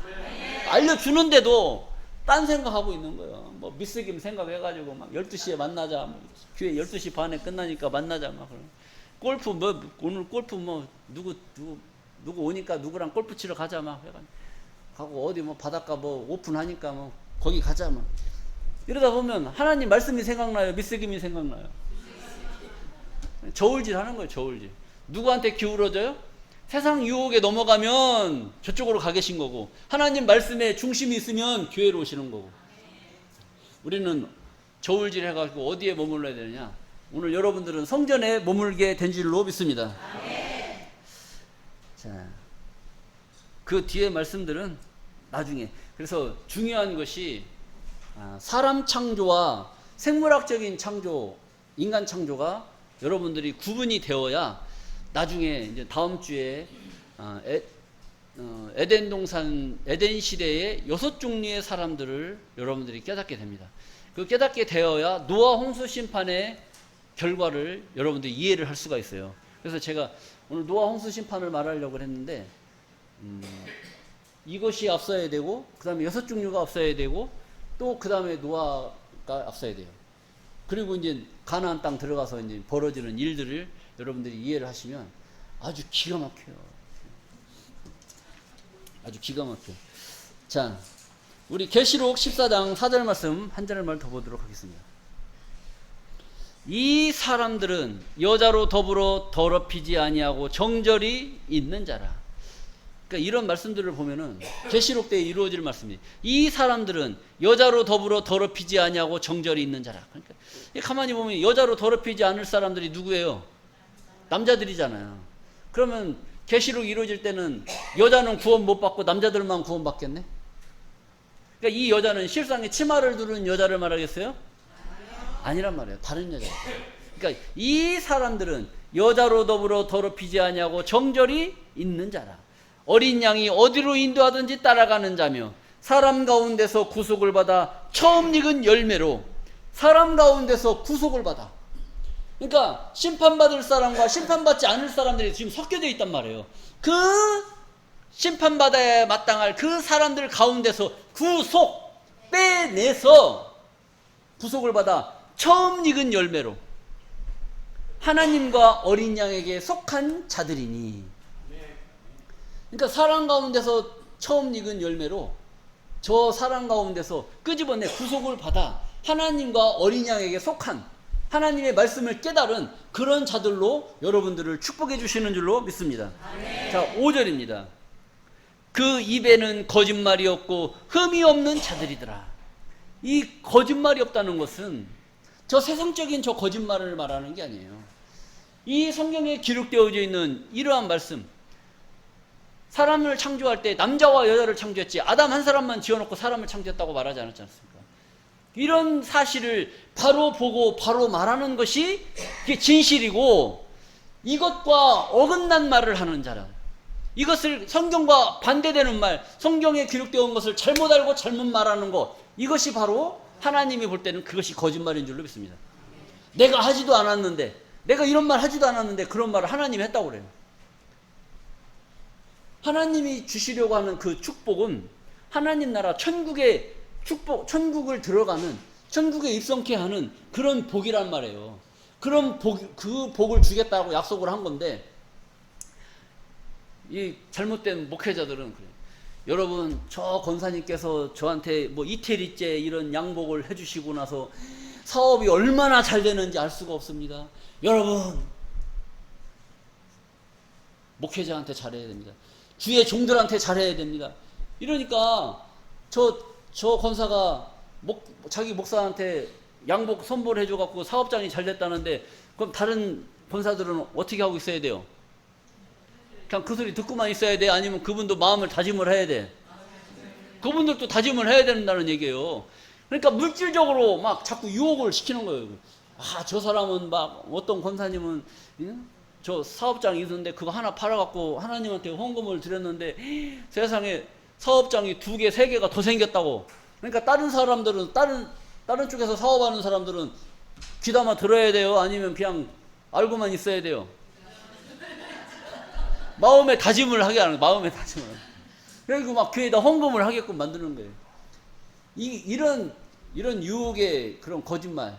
알려주는데도 딴 생각하고 있는 거예요. 뭐 미스김 생각해가지고 막 12시에 만나자, 교회 12시 반에 끝나니까 만나자, 막 골프 오늘 골프 누구 오니까 누구랑 골프 치러 가자, 막 해가지고 가고, 어디 바닷가 오픈하니까 거기 가자, 막 이러다 보면 하나님 말씀이 생각나요, 미스김이 생각나요? 저울질 하는 거예요. 저울질. 누구한테 기울어져요? 세상 유혹에 넘어가면 저쪽으로 가 계신 거고, 하나님 말씀에 중심이 있으면 교회로 오시는 거고. 우리는 저울질 해가지고 어디에 머물러야 되느냐? 오늘 여러분들은 성전에 머물게 된 줄로 믿습니다. 자, 그 뒤에 말씀들은 나중에. 그래서 중요한 것이 사람 창조와 생물학적인 창조, 인간 창조가 여러분들이 구분이 되어야 나중에 이제 다음 주에 에덴 동산, 에덴 시대의 6종류의 사람들을 여러분들이 깨닫게 됩니다. 그 깨닫게 되어야 노아 홍수 심판의 결과를 여러분들이 이해를 할 수가 있어요. 그래서 제가 오늘 노아 홍수 심판을 말하려고 했는데 이것이 앞서야 되고, 그 다음에 6종류가 앞서야 되고, 또 그 다음에 노아가 앞서야 돼요. 그리고 이제 가나안 땅 들어가서 이제 벌어지는 일들을 여러분들이 이해를 하시면 아주 기가 막혀요. 아주 기가 막혀요. 자, 우리 계시록 14장 4절 말씀 한 절만 더 보도록 하겠습니다. 이 사람들은 여자로 더불어 더럽히지 아니하고 정절이 있는 자라. 그러니까 이런 말씀들을 보면은 계시록 때에 이루어질 말씀이에요. 이 사람들은 여자로 더불어 더럽히지 아니하고 정절이 있는 자라. 그러니까 가만히 보면 여자로 더럽히지 않을 사람들이 누구예요? 남자들이잖아요. 그러면 계시록 이루어질 때는 여자는 구원 못 받고 남자들만 구원 받겠네? 그러니까 이 여자는 실상에 치마를 두른 여자를 말하겠어요? 아니란 말이에요. 다른 여자. 그러니까 이 사람들은 여자로 더불어 더럽히지 아니하고 정절이 있는 자라. 어린 양이 어디로 인도하든지 따라가는 자며 사람 가운데서 구속을 받아 처음 익은 열매로 사람 가운데서 구속을 받아. 그러니까 심판받을 사람과 심판받지 않을 사람들이 지금 섞여져 있단 말이에요. 그 심판받아야 마땅할 그 사람들 가운데서 구속 빼내서 구속을 받아 처음 익은 열매로 하나님과 어린 양에게 속한 자들이니. 그러니까 사람 가운데서 처음 익은 열매로 저 사람 가운데서 끄집어내 구속을 받아 하나님과 어린 양에게 속한 하나님의 말씀을 깨달은 그런 자들로 여러분들을 축복해 주시는 줄로 믿습니다. 아멘. 자, 5절입니다. 그 입에는 거짓말이 없고 흠이 없는 자들이더라. 이 거짓말이 없다는 것은 저 세상적인 저 거짓말을 말하는 게 아니에요. 이 성경에 기록되어져 있는 이러한 말씀, 사람을 창조할 때 남자와 여자를 창조했지 아담 한 사람만 지어놓고 사람을 창조했다고 말하지 않았지 않습니까? 이런 사실을 바로 보고 바로 말하는 것이 진실이고, 이것과 어긋난 말을 하는 자라. 이것을 성경과 반대되는 말, 성경에 기록되어 온 것을 잘못 알고 잘못 말하는 것, 이것이 바로 하나님이 볼 때는 그것이 거짓말인 줄로 믿습니다. 내가 하지도 않았는데, 내가 이런 말 하지도 않았는데 그런 말을 하나님이 했다고 그래요. 하나님이 주시려고 하는 그 축복은 하나님 나라 천국의 축복, 천국을 들어가는, 천국에 입성케 하는 그런 복이란 말이에요. 그런 복, 그 복을 주겠다고 약속을 한 건데, 이 잘못된 목회자들은 그래요. 여러분, 저 권사님께서 저한테 뭐 이태리째 이런 양복을 해주시고 나서 사업이 얼마나 잘 되는지 알 수가 없습니다. 여러분, 목회자한테 잘해야 됩니다. 주의 종들한테 잘해야 됩니다. 이러니까 저 권사가 자기 목사한테 양복 선보를 해줘갖고 사업장이 잘 됐다는데, 그럼 다른 권사들은 어떻게 하고 있어야 돼요? 그냥 그 소리 듣고만 있어야 돼? 아니면 그분도 마음을 다짐을 해야 돼? 그분들도 다짐을 해야 된다는 얘기예요. 그러니까 물질적으로 막 자꾸 유혹을 시키는 거예요. 아, 저 사람은 막 어떤 권사님은 저 사업장이 있는데 그거 하나 팔아갖고 하나님한테 헌금을 드렸는데 세상에 사업장이 2개, 3개가 더 생겼다고. 그러니까 다른 사람들은 다른 쪽에서 사업하는 사람들은 귀담아 들어야 돼요? 아니면 그냥 알고만 있어야 돼요? 마음의 다짐을 하게 하는 거예요. 마음의 다짐을. 그리고 막 교회에다 헌금을 하게끔 만드는 거예요. 이런 유혹의 그런 거짓말,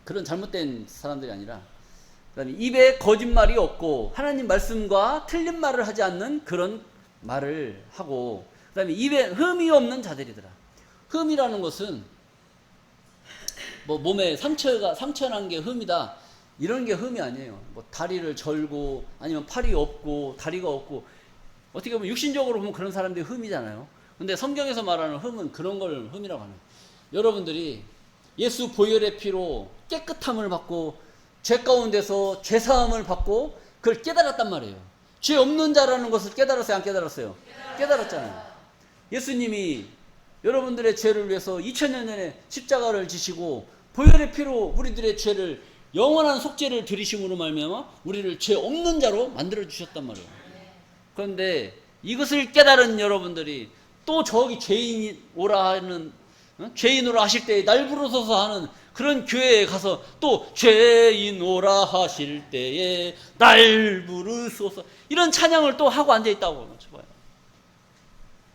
그런 잘못된 사람들이 아니라, 그다음에 입에 거짓말이 없고 하나님 말씀과 틀린 말을 하지 않는 그런 말을 하고, 그다음에 입에 흠이 없는 자들이더라. 흠이라는 것은 뭐 몸에 상처난 게 흠이다, 이런 게 흠이 아니에요. 뭐 다리를 절고 아니면 팔이 없고 다리가 없고, 어떻게 보면 육신적으로 보면 그런 사람들이 흠이잖아요. 근데 성경에서 말하는 흠은 그런 걸 흠이라고 하는 거예요. 여러분들이 예수 보혈의 피로 깨끗함을 받고 죄 가운데서 죄 사함을 받고 그걸 깨달았단 말이에요. 죄 없는 자라는 것을 깨달았어요, 안 깨달았어요? 깨달았잖아요. 예수님이 여러분들의 죄를 위해서 2000년 전에 십자가를 지시고 보혈의 피로 우리들의 죄를 영원한 속죄를 들이심으로 말미암아 우리를 죄 없는 자로 만들어 주셨단 말이에요. 그런데 이것을 깨달은 여러분들이 또 저기 죄인 오라 하는, 죄인 오라 하실 때에 날 부르소서 하는 그런 교회에 가서 또 죄인 오라 하실 때에 날 부르소서 이런 찬양을 또 하고 앉아 있다고 쳐봐요.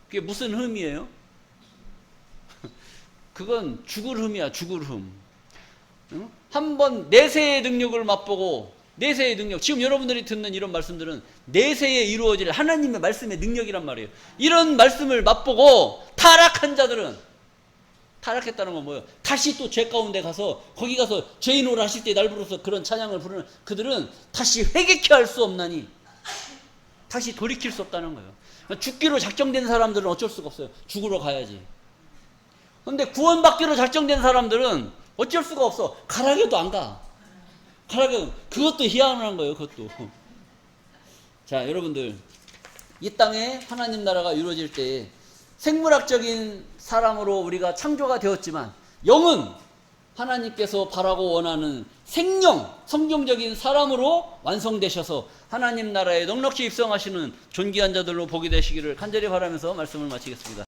그게 무슨 흠이에요? 그건 죽을 흠이야, 죽을 흠. 한번 내세의 능력을 맛보고, 내세의 능력, 지금 여러분들이 듣는 이런 말씀들은 내세에 이루어질 하나님의 말씀의 능력이란 말이에요. 이런 말씀을 맛보고 타락한 자들은, 타락했다는 건 뭐예요? 다시 또 죄 가운데 가서 거기 가서 죄인 오라 하실 때 날 부르서 그런 찬양을 부르는 그들은 다시 회개케 할 수 없나니 다시 돌이킬 수 없다는 거예요. 죽기로 작정된 사람들은 어쩔 수가 없어요. 죽으러 가야지. 그런데 구원받기로 작정된 사람들은 어쩔 수가 없어. 가라게도 안 가. 가라게, 그것도 희한한 거예요. 그것도. 자, 여러분들, 이 땅에 하나님 나라가 이루어질 때 생물학적인 사람으로 우리가 창조가 되었지만 영은 하나님께서 바라고 원하는 생명, 성경적인 사람으로 완성되셔서 하나님 나라에 넉넉히 입성하시는 존귀한 자들로 보게 되시기를 간절히 바라면서 말씀을 마치겠습니다.